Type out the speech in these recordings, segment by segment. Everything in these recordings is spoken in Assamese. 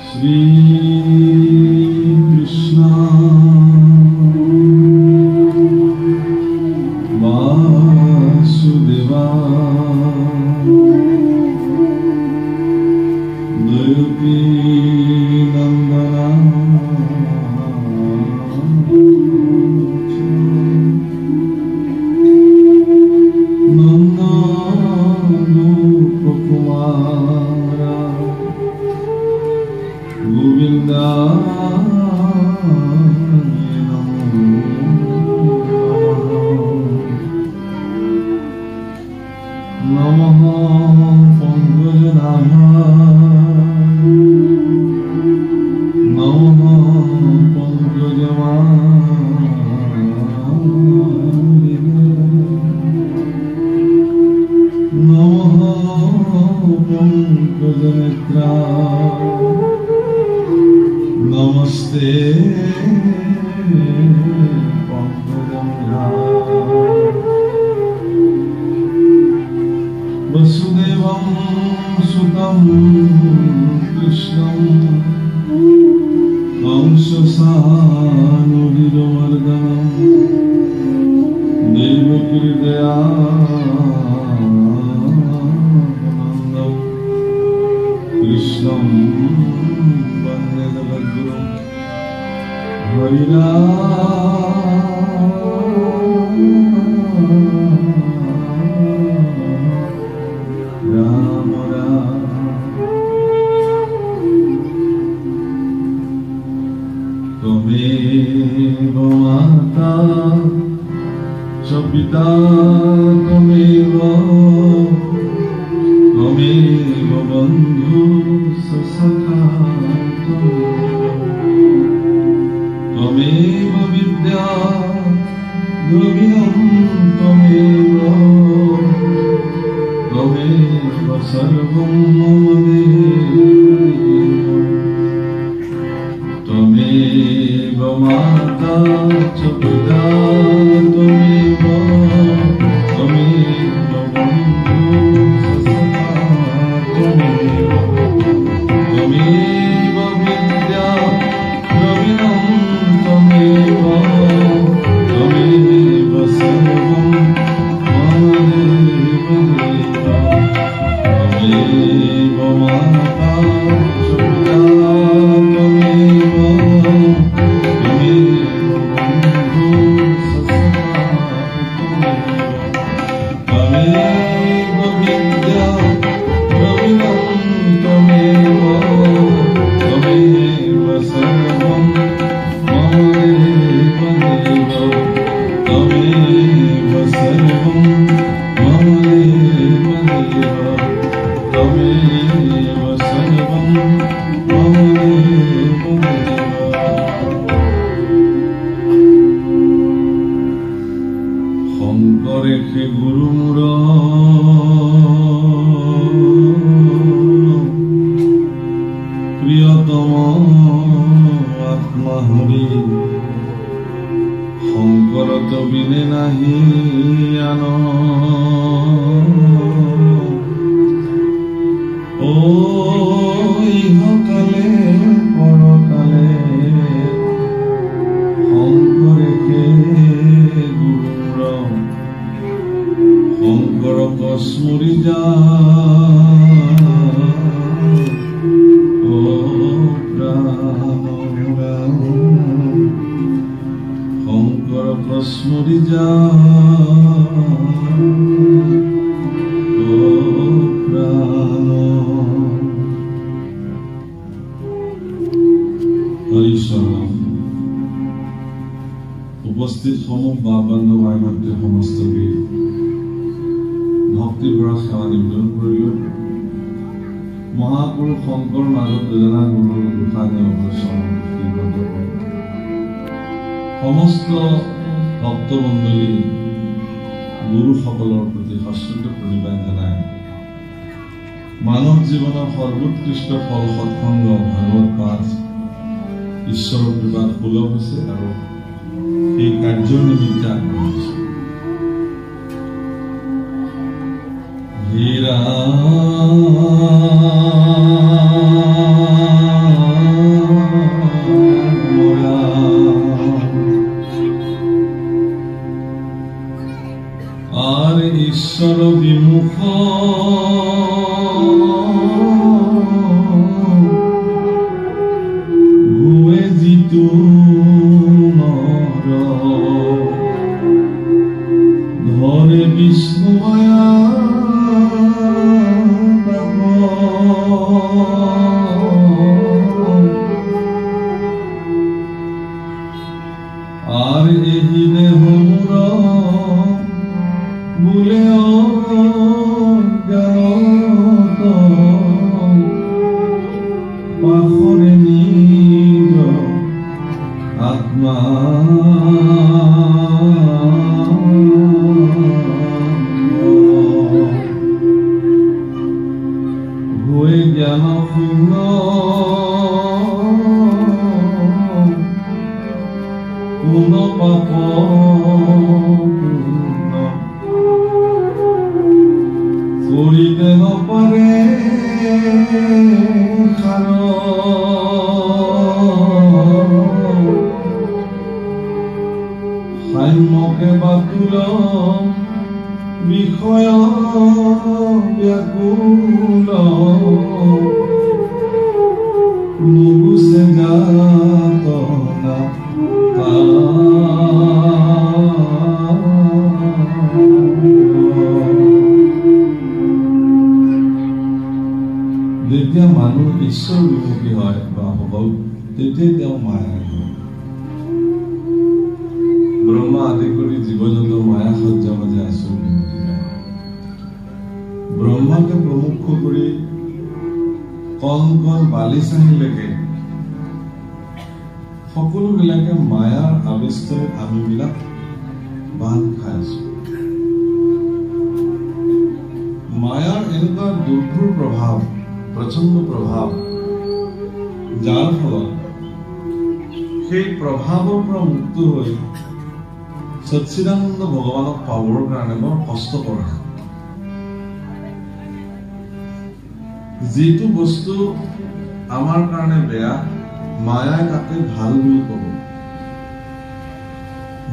Shri Krishna Vasudeva Devaki Nandana Namaste Vasudevam Sutam Krishnam Kamsasanudidamardhanam Devakirdayanandam Krishnam Vande Jagadgurum Harira Tvameva Mata Cha Pita Tvameva Tvameva Bandhu Sa Sakha Tvameva Vidya Dravinam Tvameva Tvameva Sarvam Mama Tvameva Mata Cha Pita Tvameva Tvameva Bandhu Sa Sakha Tvameva Vidya Dravinam Tvameva Tvameva Sarvam Mama Tvameva Mata Cha Pita রেখে গুরু মুরা প্রিয়তম আত্মা হরি শংকৰ বিনে নাহি আন ও ইহকালে পৰকালে শংকৰেকে গুৰু শংকৰক স্মৰি যা ও প্ৰাণ শংকৰক স্মৰি যা ও প্ৰাণ হৰিচৰণ উপস্থিত সমূহ বান্ধৱ ভাই ভণ্টিৰ সমস্তকে ভক্তিৰ পৰা সেৱা নিবেদন কৰিলো মহাপুৰুষ শংকৰ মাধৱ যোজনা গুৰুৰ গোসাঁনী অৱসৰ সমস্ত ভক্তমণ্ডলী গুৰুসকলৰ প্ৰতি সশ্ৰদ্ধ প্ৰণিপাত জনাই মানৱ জীৱনৰ সৰ্বোৎকৃষ্ট ফল সৎসংগ ভাগৱত পাঠ ঈশ্বৰৰ কৃপাত সুলভ হৈছে আৰু এই কাৰ্যৰ নিমিত্তে আগবাঢ়িছে হীৰা পাখৰে নিজ আত্মা হয়ে জ্ঞান শূন্য কোন পাপ কৰিতে নপাৰে সাম্যকে বাতুল বিষয় ব্যাকুল নুগুছে যাতনা যেতিয়া মানুহ ঈশ্বৰ বিমুখী হয় বা হল তেতিয়া তেওঁ মায়া ব্ৰহ্মা আদি কৰি জীৱ জন্তু মায়া সজ্জা মাজে আচুৰ বিমুখী হয় ব্ৰহ্মাকে প্ৰমুখ কৰি কণ কণ বালিচাহীলৈকে সকলোবিলাকে মায়াৰ আবেষ্টনীত আমিবিলাক বান্ধ খাই আছো মায়াৰ এনেকুৱা দুৰ্ঘৰ প্ৰভাৱ প্ৰচণ্ড প্ৰভাৱ যাৰ ফলত সেই প্ৰভাৱৰ পৰা মুক্ত হৈ সচ্চিদানন্দ ভগৱানক পাবৰ কাৰণে বৰ কষ্টকৰ যিটো বস্তু আমাৰ কাৰণে বেয়া মায়াই তাকে ভাল বুলি ক'ব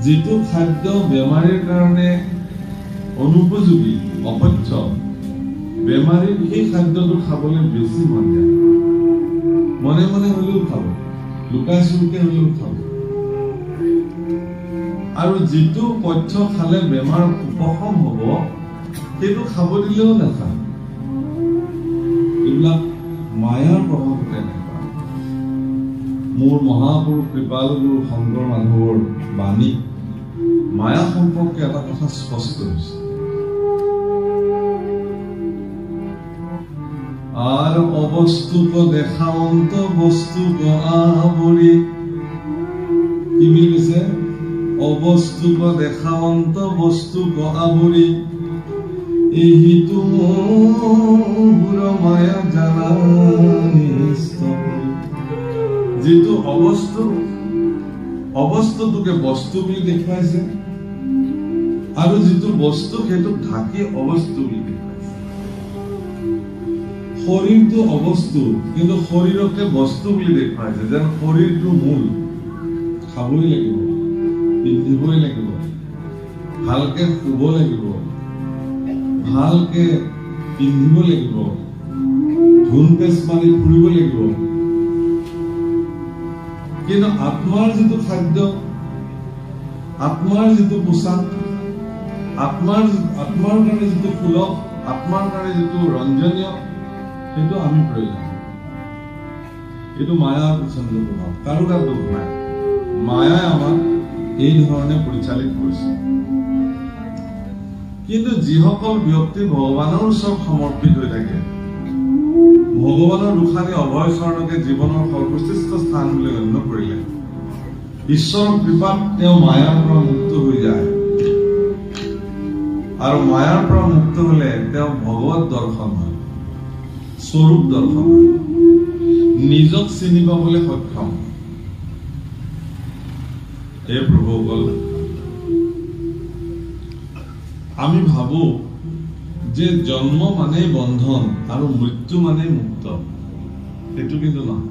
যিটো খাদ্য বেমাৰীৰ কাৰণে অনুপযোগী অপথ্য বেমাৰীৰ সেই খাদ্যটো খাবলৈ বেছি মন যায় মনে মনে হলেও খাব লুকাই চুৰকে হলেও খাব আৰু যিটো পথ্য খালে বেমাৰ উপশম হব সেইটো খাব দিলেও নাখায় এইবিলাক মায়াৰ প্ৰভাৱ তেনেকুৱা মোৰ মহাপুৰুষ কৃপাল গুৰু শংকৰ মাধৱৰ বাণী মায়া সম্পৰ্কে এটা কথা স্পষ্ট হৈছে আৰ অবস্তুক দেখাৱন্ত বস্তুক আৱৰি কি বুলি কৈছে অবস্তুক দেখাৱন্ত বস্তুক আৱৰি এহিটো মোৰ মায়া জানা যিটো অবস্তুটোকে বস্তু বুলি দেখুৱাইছে আৰু যিটো বস্তু সেইটোক ঢাকি অবস্তু বুলি দেখুৱাইছে শৰীৰটো অবস্তু কিন্তু শৰীৰকে বস্তু বুলি দেখুৱাইছে যেন শৰীৰটো মূল খাবই লাগিব পিন্ধিবই লাগিব ভালকে শুব লাগিব ভালকে পিন্ধিব লাগিব ধুন পেচ মাৰি ফুৰিব লাগিব কিন্তু আত্মাৰ যিটো খাদ্য আত্মাৰ যিটো পোচাক আত্মাৰ কাৰণে যিটো ফুলক আত্মাৰ কাৰণে যিটো ৰঞ্জনীয় সেইটো আমি প্ৰয়োজন এইটো মায়াৰ প্ৰচণ্ড প্ৰভাৱ কাৰো কাৰো দুখ নাই মায়াই আমাক এই ধৰণে পৰিচালিত কৰিছে কিন্তু যিসকল ব্যক্তি ভগৱানৰ ওচৰত সমৰ্পিত হৈ থাকে ভগৱানৰ দুখানি অভয় চৰণকে জীৱনৰ সৰ্বশ্ৰেষ্ঠ স্থান বুলি গণ্য কৰিলে ঈশ্বৰৰ কৃপাত তেওঁ মায়াৰ পৰা মুক্ত হৈ যায় আৰু মায়াৰ পৰা মুক্ত হলে তেওঁ ভগৱত দৰ্শন হয় স্বৰূপ দৰ্শন হয় নিজক চিনি পাবলৈ সক্ষম হে প্ৰভুসকল আমি ভাবো যে জন্ম মানে বন্ধন আৰু মৃত্যু মানে মুক্ত সেইটো কিন্তু নহয়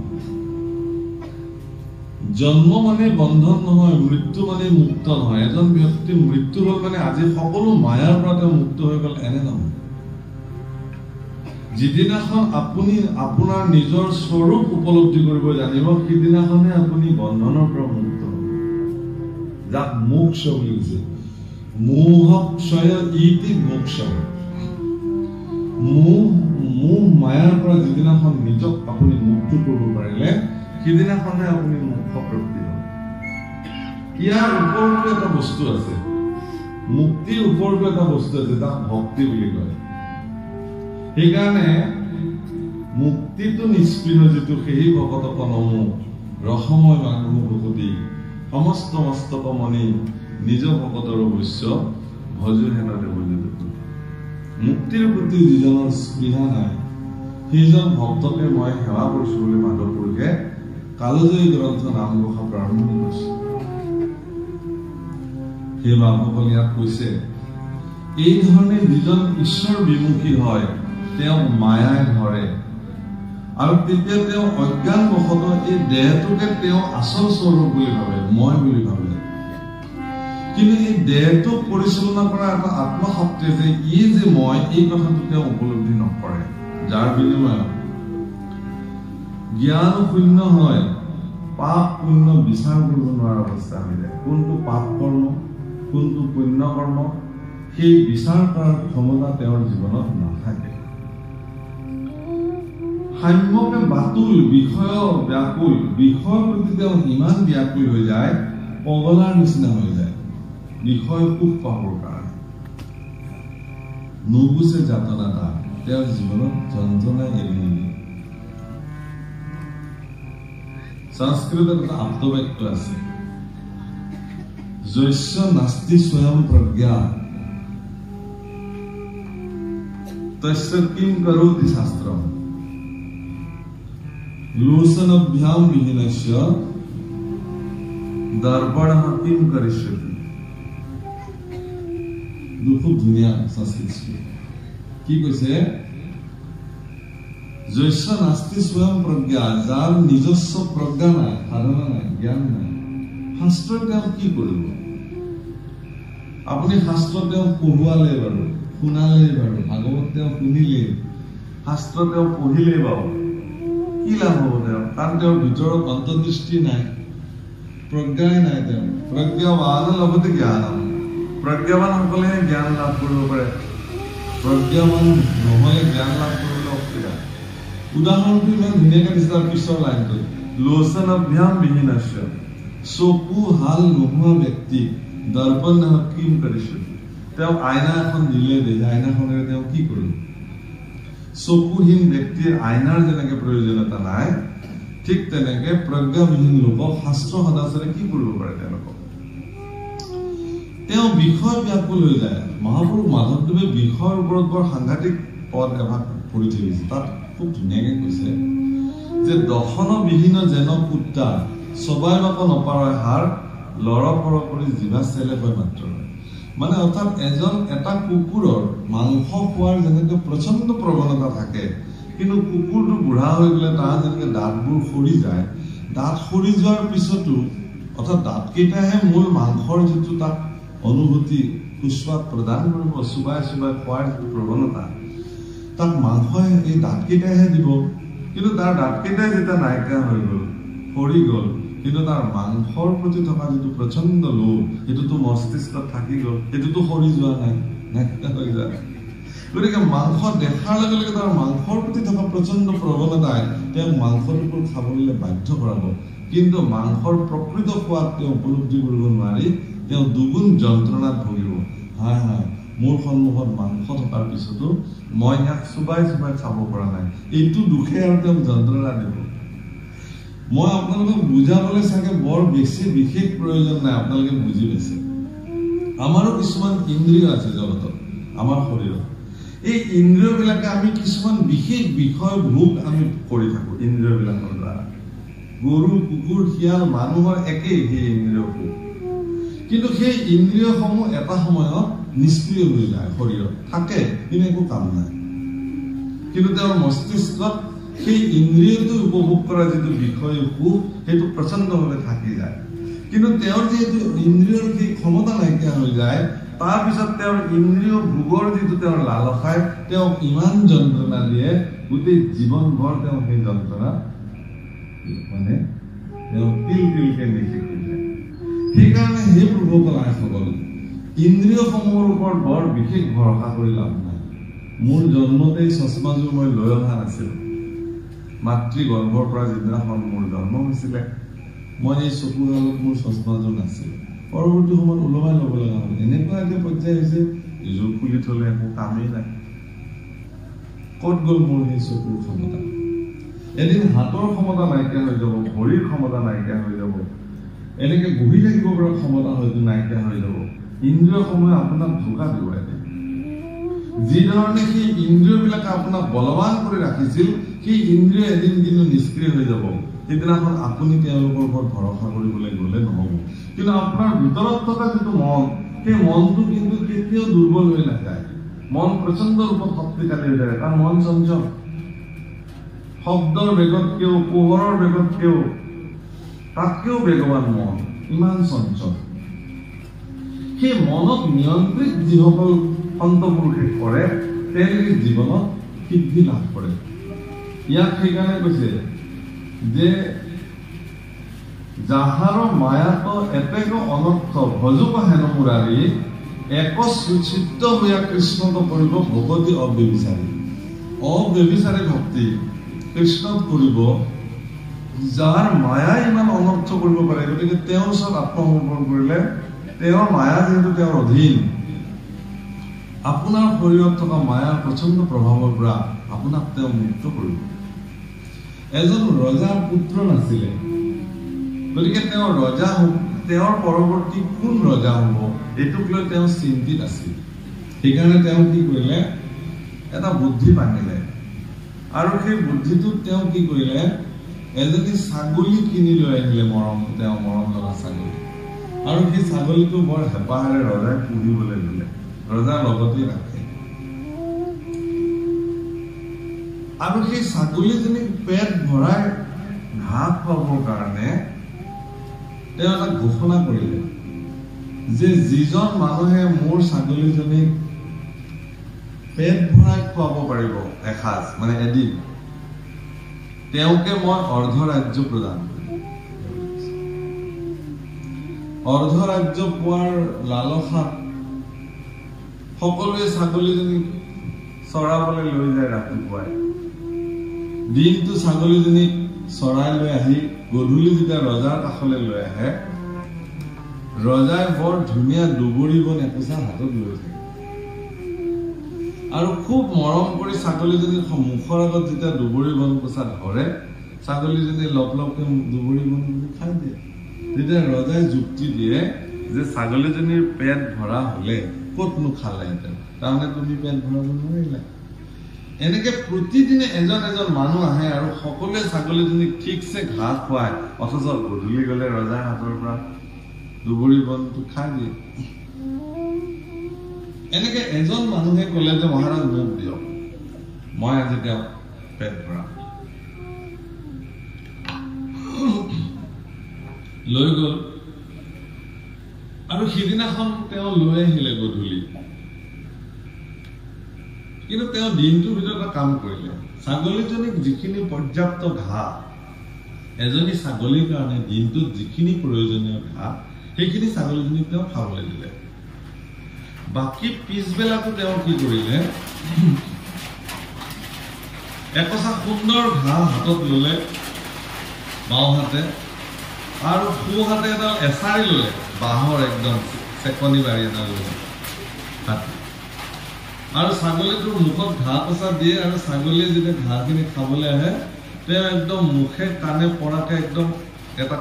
জন্ম মানে বন্ধন নহয় মৃত্যু মানে মুক্ত নহয় এজন ব্যক্তি মৃত্যু হল মানে আজি সকলো মায়াৰ পৰা তেওঁ মুক্ত হৈ গল এনে নহয় যিদিনাখন আপুনি আপোনাৰ নিজৰ স্বৰূপ উপলব্ধি কৰিব জানিব সেইদিনাখনে আপুনি বন্ধনৰ পৰা মুক্ত হ'ব যাক মোক্ষ বুলি কৈছে মোহক্ষয় ইতি মোক্ষ মোহ মায়াৰ পৰা যিদিনাখন নিজক আপুনি মুক্ত কৰিব পাৰিলে সেইদিনাখনে আপুনি মোক্ষ প্ৰাপ্তি হ'ব ইয়াৰ ওপৰতো এটা বস্তু আছে মুক্তিৰ ওপৰতো এটা বস্তু আছে তাক ভক্তি বুলি কয় সেইকাৰণে মুক্তিটো নিষ্পৃহ যেটো সেই ভকতক নমো ৰসময় মানুহ ভকতি সমস্ত মস্তকমণি নিজ ভকতৰ অৱশ্য ভজু হেনতে বুলি মুক্তিৰ প্ৰতি যিজনৰ স্পৃহা নাই সেইজন ভক্তকে মই সেৱা কৰিছো বুলি মাধৱ পুৰুষে কালজয়ী গ্ৰন্থ নামঘোষা প্ৰাৰম্ভ কৰিছে। সেই বামসকল ইয়াত কৈছে এই ধৰণে যিজন ঈশ্বৰ বিমুখী হয় তেওঁ মায়াই ধৰে আৰু তেতিয়া তেওঁ অজ্ঞান বশতঃ এই দেহটোকে তেওঁ আচল স্বৰূপ বুলি ভাবে, মই বুলি ভাবে। কিন্তু এই দেহটোক পৰিচালনা কৰা এটা আত্মশক্তিয়ে যে ই যে মই এই কথাটো তেওঁ উপলব্ধি নকৰে, যাৰ বিনিময়ত জ্ঞান শূন্য হয় পাপ পুণ্য বিচাৰ কৰিব নোৱাৰা অৱস্থা হৈ যায়। কোনটো পাপ কৰ্ম কোনটো পুণ্য কৰ্ম সেই বিচাৰ কৰাৰ ক্ষমতা তেওঁৰ জীৱনত নাথাকে। সাম্যকে বাতুল বিষয় ব্যাকুল, বিষয়ৰ প্ৰতি তেওঁ ইমান ব্যাকুল হৈ যায় পগলাৰ নিচিনা হৈ যায় বিষয় সুখ পাবৰ কাৰণে। নুগুচে যাতনা তাৰ তেওঁৰ জীৱনত যন্ত্ৰণা এৰি নিদিয়ে। সংস্কৃতত এটা আপ্তবাক্য আছে যস্য নাস্তি স্বয়ং প্ৰজ্ঞা তস্য কিম কৰোতি শাস্ত্ৰম লোচনভ্যাম বিহীনস্য দৰ্পণঃ কিম কৰিষ্যতি। খুব ধুনীয়া সংস্কৃত কি কৈছে যস্য নাস্তি স্বয়ং প্ৰজ্ঞা যাৰ নিজস্ব প্ৰজ্ঞা নাই সাধনা নাই জ্ঞান নাই শাস্ত্ৰ তেওঁ কি কৰিব। আপুনি শাস্ত্ৰ তেওঁ পঢ়ুৱালে বাৰু শুনালে বাৰু ভাগৱত তেওঁ শুনিলে শাস্ত্ৰ তেওঁ পঢ়িলে বাৰু কি লাভ হ'ব তেওঁ, কাৰণ তেওঁৰ ভিতৰত অন্তৰ্দৃষ্টি নাই প্ৰজ্ঞাই নাই। তেওঁ প্ৰজ্ঞাৱান লগতে জ্ঞান প্ৰজ্ঞাৱান সকলেহে জ্ঞান লাভ কৰিব পাৰে, প্ৰজ্ঞাৱান নহলে জ্ঞান লাভ কৰিবলৈ অসুবিধা। উদাহৰণটো ইমান ধুনীয়াকে দিছে তাৰ পিছৰ লাইনটো লোচনভ্যাম বিহীনস্য চকু হাল নোহোৱা ব্যক্তিক দৰ্পণঃ কিম কৰিষ্যতি। তেওঁ আইনা এখন দিলে যে আইনাখনেৰে তেওঁ কি কৰিব। চকুহীন ব্যক্তিৰ আইনাৰ যেনেকে প্ৰয়োজনীয়তা নাই ঠিক তেনেকে প্ৰজ্ঞাবিহীন লোকক শাস্ত্ৰ সদাচাৰে কি কৰিব পাৰে তেওঁলোকক। তেওঁ বিষয় ব্যাকুল হৈ যায়। মহাপুৰুষ মাধৱদেৱে বিষয়ৰ ওপৰত বৰ সাংঘাতিক পদ এভাগ পঢ়ি থৈ গৈছে। তাত খুব ধুনীয়াকে কৈছে যে দশনবিহীন যেন কুত্তা চবাই বাক নপাৰয় হাৰ লৰপৰ কৰি জিভা চেলে হয় মাত্ৰ। মানে অৰ্থাৎ এটা কুকুৰৰ মাংস খোৱাৰ যেনেকে প্ৰচণ্ড প্ৰৱণতা থাকে কিন্তু কুকুৰটো বুঢ়া হৈ গলে তাৰ যেনেকে দাঁতবোৰ সৰি যায়, দাঁত সৰি যোৱাৰ পিছতো অৰ্থাৎ দাঁতকেইটাহে মূল মাংসৰ যিটো তাক অনুভূতি সুস্বাদ প্ৰদান কৰিব, চুবাই চুবাই খোৱাৰ যিটো প্ৰৱণতা তাক মাংসই এই দাঁতকেইটাইহে দিব। কিন্তু তাৰ দাঁতকেইটাই যেতিয়া নাইকিয়া হৈ গল সৰি গল কিন্তু তাৰ মাংসৰ প্ৰতি থকা যিটো প্ৰচণ্ড লোভ সেইটোতো মস্তিষ্কত থাকি গল, সেইটোতো সৰি যোৱা নাই, নাইকিয়া হৈ যায়। গতিকে মাংস দেখাৰ লগে লগে তাৰ মাংসৰ প্ৰতি থকা প্ৰচণ্ড প্ৰৱণতাই তেওঁক মাংসটোৰ খাবলৈ বাধ্য কৰাব। কিন্তু মাংসৰ প্ৰকৃত সোৱাদ তেওঁ উপলব্ধি কৰিব নোৱাৰি তেওঁ দুগুণ যন্ত্ৰণাত ভুগিব। হায় হায় মোৰ সন্মুখত মাংস থকাৰ পিছতো মই ইয়াক চুবাই চুবাই খাব পৰা নাই, এইটো দুখে আৰু তেওঁক যন্ত্ৰণা দিব। মই আপোনালোকক বুজাবলৈ চাগে বৰ বেছি বিশেষ প্ৰয়োজন নাই, আপোনালোকে বুজি পাইছে। আমাৰো কিছুমান ইন্দ্ৰিয় আছে জগতত আমাৰ শৰীৰত। এই ইন্দ্ৰিয় বিলাকে আমি কিছুমান বিশেষ বিষয় ভোগ আমি কৰি থাকো ইন্দ্ৰিয় বিলাকৰ দ্বাৰা। গৰু কুকুৰ শিয়াল মানুহৰ একেই সেই ইন্দ্ৰিয় ভোগ, কিন্তু সেই ইন্দ্ৰিয়সমূহ এটা সময়ত নিষ্ক্ৰিয় হৈ যায়, শৰীৰত থাকে কিন্তু একো কাম নাই। কিন্তু তেওঁৰ মস্তিষ্কত সেই ইন্দ্ৰিয়টো উপভোগ কৰা যিটো বিষয় সুখ সেইটো প্ৰচণ্ডভাৱে থাকি যায়। কিন্তু তেওঁৰ যিহেতু ইন্দ্ৰিয়ৰ সেই ক্ষমতা নাইকিয়া হৈ যায় তাৰ পিছত তেওঁৰ ইন্দ্ৰিয় ভোগৰ যিটো তেওঁৰ লালসাই তেওঁক ইমান যন্ত্ৰণা দিয়ে গোটেই জীৱনভৰ তেওঁ সেই যন্ত্ৰণা মানে তেওঁ তিল তিলকে নিশেষ হৈ যায়। সেইকাৰণে সেই প্ৰভুসকল আইসকল ইন্দ্ৰিয়সমূহৰ ওপৰত বৰ বিশেষ ভৰসা কৰি লাভ নাই। মোৰ জন্মতেই চশমাযোৰ মই লৈ অহা নাছিলো। মাতৃ গৰ্ভৰ পৰা যিদিনাখন মোৰ জন্ম হৈছিলে মই এই চকুহালত মোৰ চশমাযোৰ নাছিল। পৰৱৰ্তী সময়ত ওলমাই ল'ব লগা হ'ল। এনেকুৱা এটা পৰ্যায় হৈছে যোৰ খুলি থলে একো কামেই নাই। ক'ত গ'ল মোৰ সেই চকুৰ ক্ষমতা। এদিন হাতৰ ক্ষমতা নাইকিয়া হৈ যাব, ভৰিৰ ক্ষমতা নাইকিয়া হৈ যাব, এনেকে বহি থাকিব পৰা ক্ষমতা হয়তো নাইকিয়া হৈ যাব। ইন্দ্ৰিয়সমূহে আপোনাক ধোকা দিব। যি ধৰণে সেই ইন্দ্ৰিয়বিলাকে আপোনাক বলৱান কৰি ৰাখিছিল, সেই ইন্দ্ৰিয় এদিন কিন্তু নিষ্ক্ৰিয় হৈ যাব। সেইদিনাখন আপুনি তেওঁলোকৰ ওপৰত ভৰসা কৰিবলৈ গ'লে নহ'ব। কিন্তু আপোনাৰ ভিতৰত থকা যিটো মন, সেই মনটো কিন্তু কেতিয়াও দুৰ্বল হৈ নাযায়। মন প্ৰচণ্ড ৰূপত শক্তিশালী হৈ থাকে, কাৰণ মন চঞ্চল। শব্দৰ বেগতকেও, পোহৰৰ বেগতকেও তাতকেও বেগৱান মন, ইমান চঞ্চল। সেই মনক নিয়ন্ত্ৰিত যিসকল সন্ত পুৰুষে কৰে, তেওঁলোকে জীৱনত সিদ্ধি লাভ কৰে। ইয়াক সেইকাৰণে কৈছে যে যাহাৰ মায়াত এতেক অনৰ্থ ভজুক হেন মুৰাৰী, এক সুচিত্ত হোৱা কৃষ্ণত কৰিব ভকতি অব্যভিচাৰী। অব্যভিচাৰী ভক্তি কৃষ্ণত কৰিব, যাৰ মায়াই ইমান অনৰ্থ কৰিব পাৰে। গতিকে তেওঁৰ ওচৰত আত্মসমৰ্পণ কৰিলে, তেওঁৰ মায়া যিহেতু তেওঁৰ অধীন, আপোনাৰ শৰীৰত থকা মায়াৰ প্ৰচণ্ড প্ৰভাৱৰ পৰা আপোনাক তেওঁ মুক্ত কৰিব। এজন ৰজাৰ পুত্ৰ নাছিলে, গতিকে তেওঁ ৰজা হ'ব, তেওঁৰ পৰৱৰ্তী কোন ৰজা হ'ব এইটোক লৈ তেওঁ চিন্তিত আছিল। সেইকাৰণে তেওঁ কি কৰিলে, এটা বুদ্ধি বান্ধিলে, আৰু সেই বুদ্ধিটোত তেওঁ কি কৰিলে, এজনী ছাগলী কিনি লৈ আহিলে, তেওঁ মৰম লগা ছাগলী। আৰু সেই ছাগলীটো বৰ হেঁপাহেৰে ৰজাই পুহিবলৈ দিলে, ৰজাৰ লগতে ৰাখে। আৰু সেই ছাগলীজনীক পেট ভৰাই ঘাঁহ খুৱাবৰ কাৰণে তেওঁ এটা ঘোষণা কৰিলে যে যিজন মানুহে মোৰ ছাগলীজনীক পেট ভৰাই খুৱাব পাৰিব এসাঁজ, মানে এদিন, তেওঁকে মই অৰ্ধ ৰাজ্য প্ৰদান কৰিম। অৰ্ধ ৰাজ্য পোৱাৰ লালসাত সকলোৱে ছাগলীজনীক চৰাবলৈ লৈ যায়। ৰাতিপুৱাই দিনটো ছাগলীজনীক চৰাই লৈ আহি গধূলি যেতিয়া ৰজাৰ কাষলৈ লৈ আহে, ৰজাই বৰ ধুনীয়া দুবৰি বন একোচা হাতত লৈ থাকে, আৰু খুব মৰম কৰি ছাগলীজনীৰ মুখৰ আগত যেতিয়া দুবৰি বন কোচা ধৰে, ছাগলীজনী লপ লপকে দুবৰি বন খাই দিয়ে। তেতিয়া ৰজাই যুক্তি দিয়ে যে ছাগলীজনীৰ পেট ভৰা হলে ক'তনো খালেহেঁতেন, তাৰমানে তুমি পেট ভৰাব নোৱাৰিলা। এনেকে প্ৰতিদিনে এজন এজন মানুহ আহে আৰু সকলোৱে ছাগলীজনীক ঠিকছে ঘাঁহ খুৱায়, অথচ গধূলি গলে ৰজাৰ হাতৰ পৰা দুবৰি বনটো খাই দিয়ে। এনেকে এজন মানুহে কলে যে মহাৰাজ মোক দিয়ক, মই আজি তেওঁক পেট ভৰাম। লৈ গল, আৰু সিদিনাখন তেওঁ লৈ আহিলে গধূলি। কিন্তু তেওঁ দিনটোৰ ভিতৰত এটা কাম কৰিলে, ছাগলীজনীক যিখিনি পৰ্যাপ্ত ঘাঁহ, এজনী ছাগলীৰ কাৰণে দিনটোত যিখিনি প্ৰয়োজনীয় ঘাঁহ, সেইখিনি ছাগলীজনীক তেওঁ খাবলৈ দিলে। বাকী পিছবেলাটো তেওঁ কি কৰিলে, একোচা সুন্দৰ ঘাঁহ হাতত ললে বাওঁ হাতে, আৰু সোঁ হাতে এডাল এচাৰি ললে, বাঁহৰ একদম চেকনি বাৰী এডাল ললে হাতে, আৰু ছাগলীটোৰ মুখত ঘাঁহ কচা দিয়ে। আৰু ছাগলীয়ে যেতিয়া ঘাঁহখিনি খাবলৈ আহে, তেওঁ একদম মুখে কাণে পৰাকে একদম এটা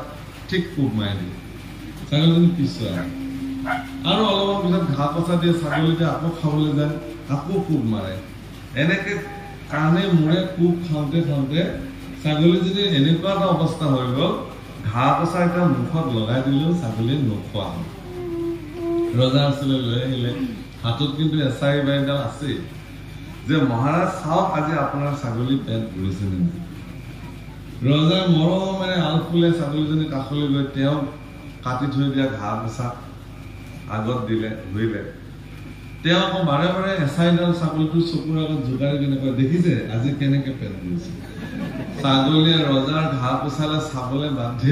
ঠিক কোব মাৰি দিয়ে, ছাগলীজনী পিছুৱাই। আৰু অলপমান পিছত ঘাঁহ কচা দিয়ে, ছাগলীটোৱে আকৌ খাবলৈ যায়, আকৌ কোব মাৰে। এনেকে কাণে মূৰে কোব খাওঁতে খাওঁতে ছাগলীজনীৰ এনেকুৱা এটা অৱস্থা হৈ গ'ল, ঘাঁহ কচা এটা মুখত লগাই দিলেও ছাগলীয়ে নোখোৱা হ'ল। ৰজাৰ ওচৰলৈ লৈ আহিলে, হাতত কিন্তু এচাৰি বাৰীডাল আছেই, যে মহাৰাজ চাওক আজি আপোনাৰ ছাগলী পেট ভৰিছে নে নাই। ৰজাই মৰমেৰে আলফুলে ছাগলীজনী কাষলৈ গৈ তেওঁ কাটি থৈ দিয়া ঘাঁহ কচা আগত দিলে, ধৰিলে। তেওঁ আকৌ বাৰে বাৰে এচাৰিডাল ছাগলীটোৰ চকুৰ আগত জোকাৰি কেনেকৈ দেখিছে আজি কেনেকে পেট ভৰিছে। ছাগলীয়ে ৰজাৰ ঘাঁহ কচালে চাবলৈ বাধ্য,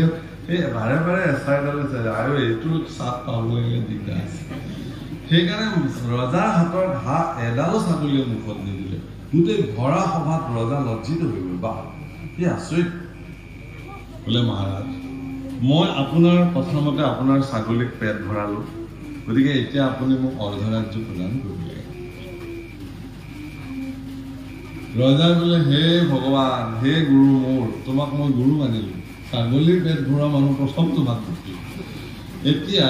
সেই বাৰে বাৰে এচাৰিডালে চাই, আৰু এইটো চাপ পাবলৈ দিগদাৰ আছে। সেইকাৰণে ৰজাৰ হাতৰ ঘাঁহ এডালো ছাগলীয়ে মুখত নিদিলে। গোটেই ভৰা সভাত ৰজা লজ্জিত হৈ গল। বা কি আচৰিত। বোলে মহাৰাজ, মই আপোনাৰ কথামতে আপোনাৰ ছাগলীক পেট ভৰালো, গতিকে এতিয়া আপুনি মোক অৰ্ধৰাজ্য প্ৰদান কৰিব লাগে। ৰজাই বোলে হে ভগৱান হে গুৰু মোৰ তোমাক মই গুৰু মানিলো ছাগলীৰ পেট ভৰা মানুহ প্ৰথম তোমাক দেখিলো এতিয়া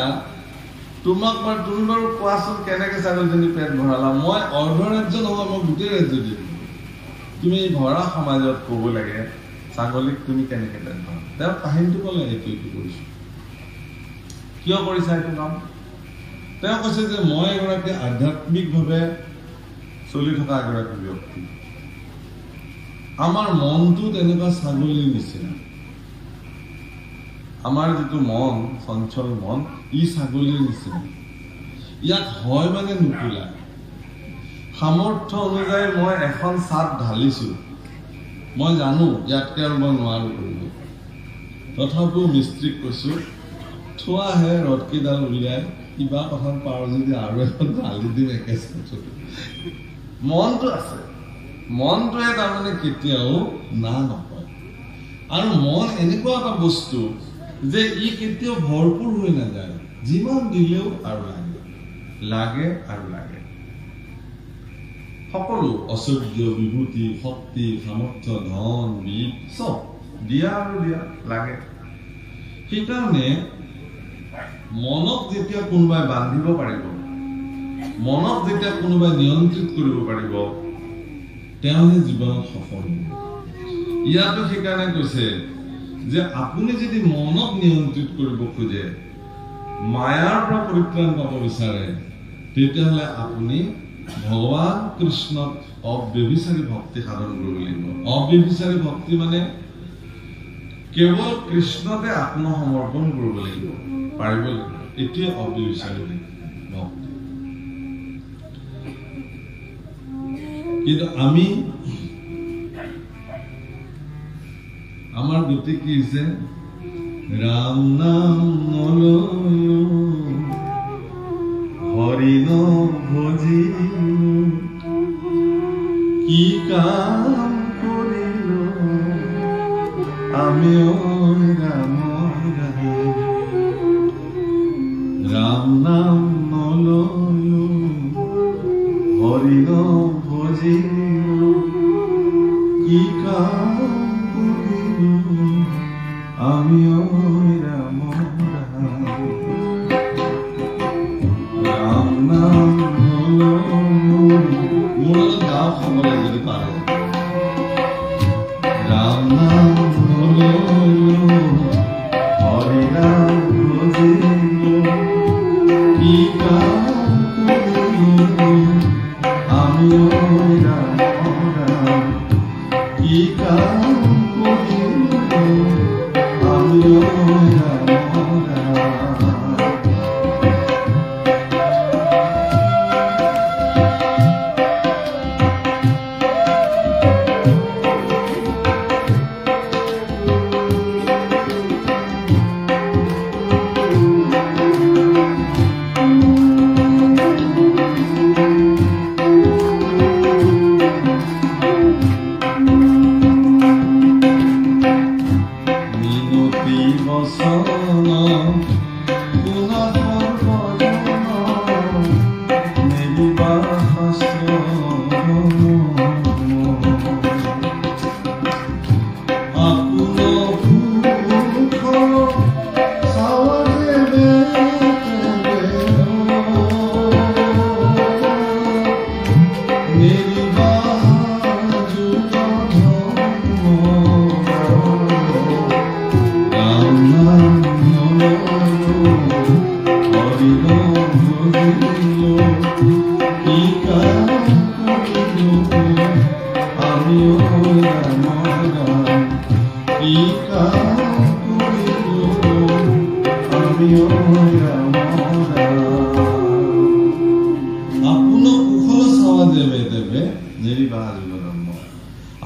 তোমাক তুমি বাৰু কোৱাচোন কেনেকে ছাগলীজনী পেট ভৰালা মই অৰ্ধৰাজ্য নহয় মই গোটেই ৰাজ্য দিম তুমি ভৰা সমাজত ক'ব লাগে ছাগলীক তুমি কেনেকে পেট ভৰা তেওঁ কাহিনীটো ক'লে এইটো কৰিছো কিয় কৰিছা এইটো কাম তেওঁ কৈছে যে মই এগৰাকী আধ্যাত্মিকভাৱে চলি থকা এগৰাকী ব্যক্তি আমাৰ মনটো তেনেকুৱা ছাগলীৰ নিচিনা আমাৰ যিটো মন চঞ্চল মন ই ছাগলীৰ নিচিনা ইয়াক হয় মানে নুকুলা সামৰ্থ্য অনুযায়ী মই এখন চাট ঢালিছো মই জানো ইয়াতকে আৰু মই নোৱাৰো কৰিব তথাপিও মিস্ত্ৰীক কৈছো থোৱাহে ৰদকেইডাল উলিয়াই কিবা কথাত পাৰো যদি আৰু এখন ঢালি দিম একে মনটো আছে মনটোৱে তাৰমানে কেতিয়াও না নকয় আৰু মন এনেকুৱা এটা বস্তু যে ই কেতিয়াও ভৰপূৰ হৈ নাযায় যিমান দিলেও আৰু লাগে আৰু লাগে সকলো ঐশ্বৰ্য বিভূতি শক্তি সামৰ্থ্য ধন বিদ চব দিয়া আৰু দিয়া লাগে সেইকাৰণে মনক যেতিয়া কোনোবাই বান্ধিব পাৰিব মনক যেতিয়া কোনোবাই নিয়ন্ত্ৰিত কৰিব পাৰিব তেওঁহে জীৱনত সফল হ'ব ইয়াতো সেইকাৰণে কৈছে যে আপুনি যদি মনক নিয়ন্ত্ৰিত কৰিব খোজে মায়াৰ পৰা পৰিত্ৰাণ পাব বিচাৰে তেতিয়াহ'লে আপুনি ভগৱান কৃষ্ণক অব্যভিচাৰী ভক্তি সাধন কৰিব লাগিব অব্যভিচাৰী ভক্তি মানে কেৱল কৃষ্ণতে আত্মসমৰ্পণ কৰিব লাগিব পাৰিব লাগিব এটোৱে অব্যভিচাৰী ভক্তি কিন্তু আমি আমাৰ গতি কি হৈছে ৰাম নাম নলয় হৰি নভজি কি কাম কৰিল আমি ৰাম ৰাম নাম নলয় হৰি নভজি কি কাম আমি ৰাম ৰাম নাম মোৰ গাঁও সকলে যদি পাৰে ৰাম নাম হৰি নাম কি কাম আমি ৰাম কি কাম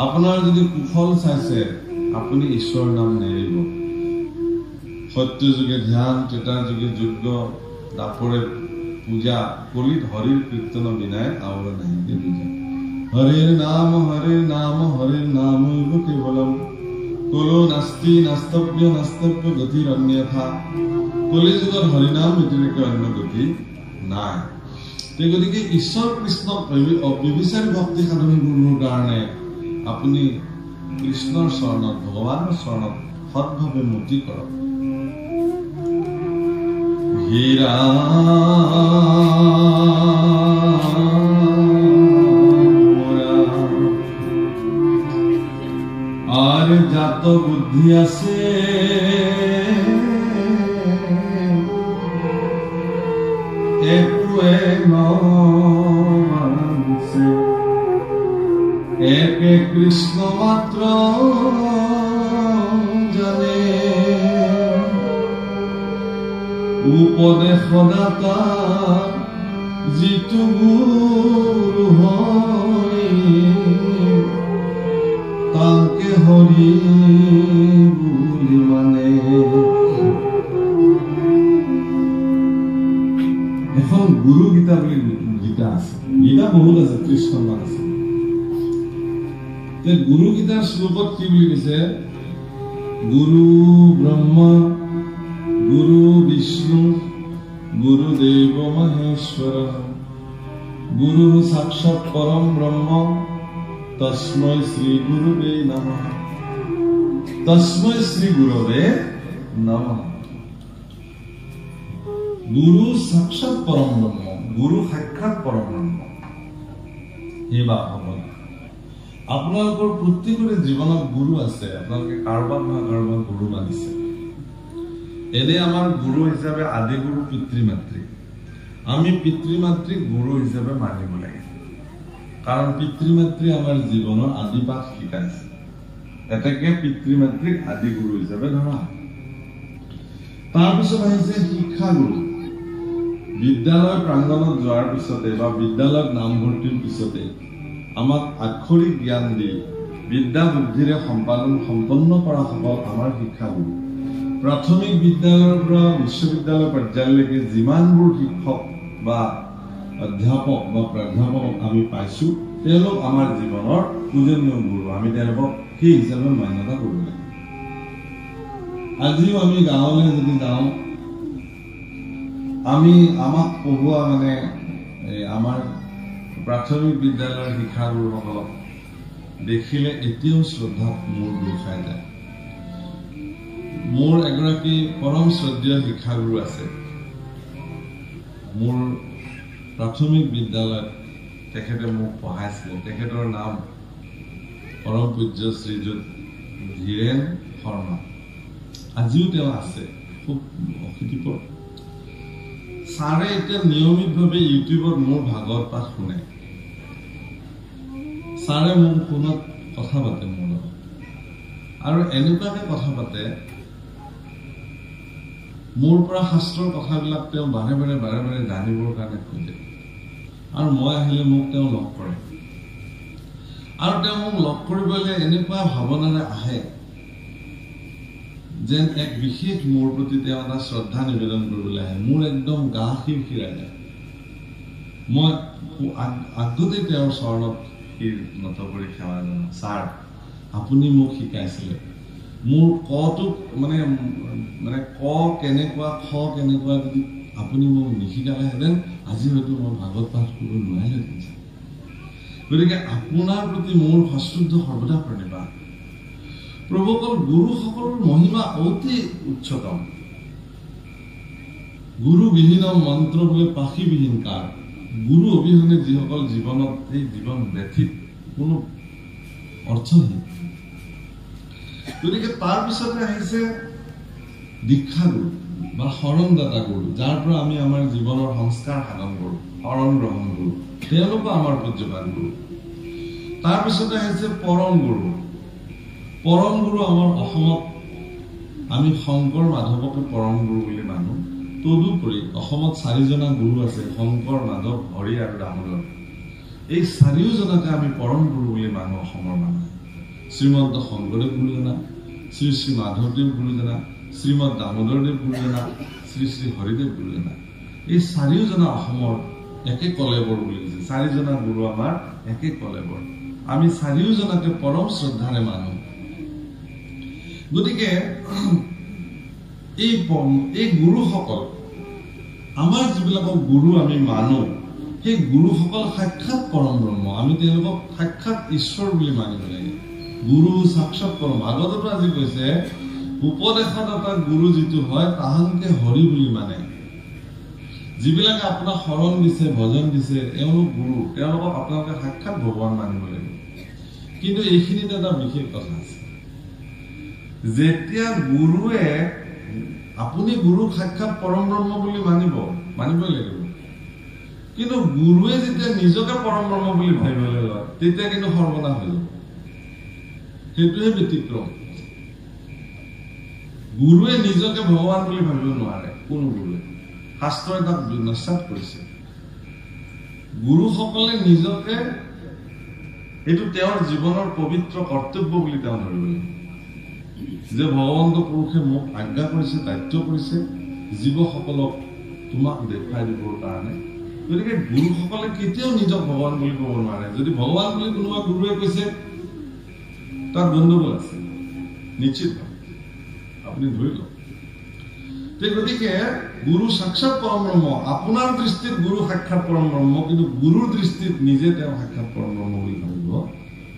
আপোনাৰ যদি কুফল চাইছে আপুনি ঈশ্বৰৰ নাম নেৰিব সত্য যুগে ধ্যান ত্ৰেতাৰ যুগে যজ্ঞ দাপৰে পূজা কলিত হৰিৰ কীৰ্তন বিনায় আৱৰ নাহিকে বুজা হৰিৰ নাম কেৱলম কলো নাস্তি নাস্তব্য গতিৰ অন্যথা কলি যুগত হৰিনাম ব্যতিৰেকে অন্য গতি নাই গতিকে ঈশ্বৰ কৃষ্ণক অব্যভিচাৰী ভক্তি সাধন কৰিবৰ কাৰণে আপুনি কৃষ্ণৰ চৰণত ভগৱানৰ চৰণত সৎভাৱে মতি কৰক। হীৰা আৰ জাত বুদ্ধি আছে একোৱে নমানছে, একে কৃষ্ণ মাত্ৰ জানে। উপদেশদাতা যিটো গুৰু হয়, তাকে হৰি বুলি মানে। এখন গুৰু গীতা বুলি গীতা আছে, গীতা বহুত আছে, ৩০খন মান আছে। গুৰু গীতাৰ শ্লোকত কি বুলি কৈছে? গুৰু ব্ৰহ্মা গুৰু বিষ্ণু গুৰুদেৱ মহেশ্বৰ গুৰু সাক্ষাৎ পৰম ব্ৰহ্ম তস্मै শ্ৰী গুৰুবে নমঃ। তস্मै শ্ৰী গুৰুবে নমঃ। গুৰু সাক্ষাৎ পৰম ব্ৰহ্ম, গুৰু সাক্ষাৎ পৰম ব্ৰহ্ম। হে বাপসকল, আপোনালোকৰ প্ৰত্যেকৰে জীৱনত গুৰু আছে। আপোনালোকে কাৰোবাক নহয় কাৰোবাক গুৰু মানিছে। এনে আমাৰ গুৰু হিচাপে আদি গুৰু পিতৃ মাতৃ। আমি পিতৃ মাতৃক গুৰু হিচাপে মানিব লাগে, কাৰণ পিতৃ মাতৃ আমাৰ জীৱনৰ আদি পাঠ শিকাইছে। এতেকে পিতৃ মাতৃক আদি গুৰু হিচাপে ধৰা। তাৰপিছত আহিছে শিক্ষাগুৰু। বিদ্যালয় প্ৰাংগণত যোৱাৰ পিছতে বা বিদ্যালয়ত নামভৰ্তিৰ পিছতে আমাক আক্ষৰিক জ্ঞান দি বিদ্যা বুদ্ধিৰে সম্পন্ন কৰা সকল আমাৰ শিক্ষাগুৰু। প্ৰাথমিক বিদ্যালয়ৰ পৰা বিশ্ববিদ্যালয় পৰ্যায়লৈকে যিমানবোৰ শিক্ষক বা অধ্যাপক বা প্ৰাধ্যাপক আমি পাইছো, তেওঁলোক আমাৰ জীৱনৰ পূজনীয় গুৰু। আমি তেওঁলোকক সেই হিচাপে মান্যতা কৰিব লাগে। আজিও আমি গাঁৱলৈ যদি যাওঁ, আমাক পঢ়োৱা মানে আমাৰ প্ৰাথমিক বিদ্যালয়ৰ শিক্ষাগুৰুসকলক দেখিলে এতিয়াও শ্ৰদ্ধা মোৰ দুখ খাই যায়। মোৰ এগৰাকী পৰম শ্ৰদ্ধেয় শিক্ষাগুৰু আছে। মোৰ প্ৰাথমিক বিদ্যালয়ত তেখেতে মোক পঢ়াইছিলে। তেখেতৰ নাম পৰম পূজ্য শ্ৰীযুত ধীৰেন শৰ্মা। আজিও তেওঁ আছে, খুব অশীতিপৰ। ছাৰে এতিয়া নিয়মিতভাৱে ইউটিউবত মোৰ ভাগৱত পাঠ শুনে। ছাৰে মোক ফোনত কথা পাতে মোৰ লগত, আৰু এনেকুৱাকে কথা পাতে, মোৰ পৰা শাস্ত্ৰৰ কথাবিলাক তেওঁ বাৰে বাৰে জানিবৰ কাৰণে খোজে। আৰু মই আহিলে মোক তেওঁ লগ কৰে, আৰু তেওঁ মোক লগ কৰিবলৈ এনেকুৱা ভাৱনাৰে আহে যেন এক বিশেষ মোৰ প্ৰতি তেওঁ এটা শ্ৰদ্ধা নিবেদন কৰিবলৈ আহে। মোৰ একদম গা শিৰশিৰাই যায়। মই আগতে তেওঁৰ চৰণত শিৰ নত কৰি সেৱা জনাওঁ। ছাৰ, আপুনি মোক শিকাইছিলে। মোৰ কটোক মানে ক কেনেকুৱা, খ কেনেকুৱা যদি আপুনি মোক নিশিকালেহেঁতেন আজি হয়তো মই ভাগৱত পাঠ কৰিব নোৱাৰিলেহেঁতেন। গতিকে আপোনাৰ প্ৰতি মোৰ সশ্ৰদ্ধ সৰ্বদা প্ৰণিপাত। প্ৰভুসকল, গুৰুসকলৰ মহিমা অতি উচ্চতম। গুৰুবিহীন মন্ত্ৰ বোলে পাশীবিহীন কাৰ। গুৰু অবিহনে যিসকল জীৱনত এই জীৱন ব্যথিত, কোনো অৰ্থহীন। গতিকে তাৰ পিছতে আহিছে দীক্ষাগুৰু বা শৰণদাতা গুৰু, যাৰ পৰা আমি আমাৰ জীৱনৰ সংস্কাৰ সাধন কৰোঁ, শৰণ গ্ৰহণ কৰোঁ। তেওঁলোকো আমাৰ পূজ্যপাত গুৰু। তাৰপিছতে আহিছে পৰম গুৰু। পৰম গুৰু আমাৰ অসমত আমি শংকৰ মাধৱকে পৰম গুৰু বুলি মানো। তদুপৰি অসমত 4জনা গুৰু আছে, শংকৰ, মাধৱ, হৰি আৰু দামোদৰ। এই 4জনাকে আমি পৰম গুৰু বুলি মানো অসমৰ মানুহে। শ্ৰীমন্ত শংকৰদেৱ গুৰুজনা, শ্ৰী শ্ৰী মাধৱদেৱ গুৰুজনা, শ্ৰীমদ দামোদৰদেৱ গুৰুজনা, শ্ৰী শ্ৰী হৰিদেৱ গুৰুজনা। এই 4জনা অসমৰ একে কলেবৰ বুলি কৈছে। 4জনা গুৰু আমাৰ একে কলেবৰ। আমি 4জনাকে পৰম শ্ৰদ্ধাৰে মানো। গতিকে এই গুৰুসকল, আমাৰ যিবিলাকক গুৰু আমি মানো, সেই গুৰুসকল সাক্ষাৎ পৰম ব্ৰহ্ম, আমি তেওঁলোকক সাক্ষাৎ ঈশ্বৰ বুলি মানিব লাগে। গুৰু সাক্ষাৎ পৰম, ভাগৱততো আজি কৈছে উপদেশত এটা গুৰু যিটো হয় তাহাঁতে হৰি বুলি মানে। যিবিলাকে আপোনাক শৰণ দিছে, ভজন দিছে, এওঁলোক গুৰু, তেওঁলোকক আপোনালোকে সাক্ষাৎ ভগৱান মানিব লাগিব। কিন্তু এইখিনিত এটা বিশেষ কথা আছে, যেতিয়া গুৰুৱে, আপুনি গুৰুক সাক্ষাৎ পৰম ব্ৰহ্ম বুলি মানিবই লাগিব, কিন্তু গুৰুৱে যেতিয়া নিজকে পৰম ব্ৰহ্ম বুলি ভাবিবলৈ লয় তেতিয়া কিন্তু সৰ্বনাশ হৈ যাব। সেইটোহে ব্যতিক্ৰম। গুৰুৱে নিজকে ভগৱান বুলি ভাবিব নোৱাৰে, কোনো গুৰুৱে। শাস্ত্ৰই তাক নিশ্চিত কৰিছে। গুৰুসকলে নিজকে, এইটো তেওঁৰ জীৱনৰ পবিত্ৰ কৰ্তব্য বুলি তেওঁ ধৰিব লাগিব, যে ভগৱন্ত পুৰুষে মোক আজ্ঞা কৰিছে, দায়িত্ব কৰিছে জীৱসকলক তোমাক দেখুৱাই দিবৰ কাৰণে। গতিকে গুৰুসকলে কেতিয়াও নিজক ভগৱান বুলি ক'ব নোৱাৰে। যদি ভগৱান বুলি কোনোবা গুৰুৱে কৈছে তাত গণ্ডগোল আছে, নিশ্চিত আপুনি ধৰি লওক। গতিকে গুৰু সাক্ষাৎ পৰম ব্ৰহ্ম, আপোনাৰ দৃষ্টিত গুৰু সাক্ষাৎ পৰম ব্ৰহ্ম, কিন্তু গুৰুৰ দৃষ্টিত নিজে তেওঁ সাক্ষাৎ পৰম ব্ৰহ্ম বুলি ভাবিব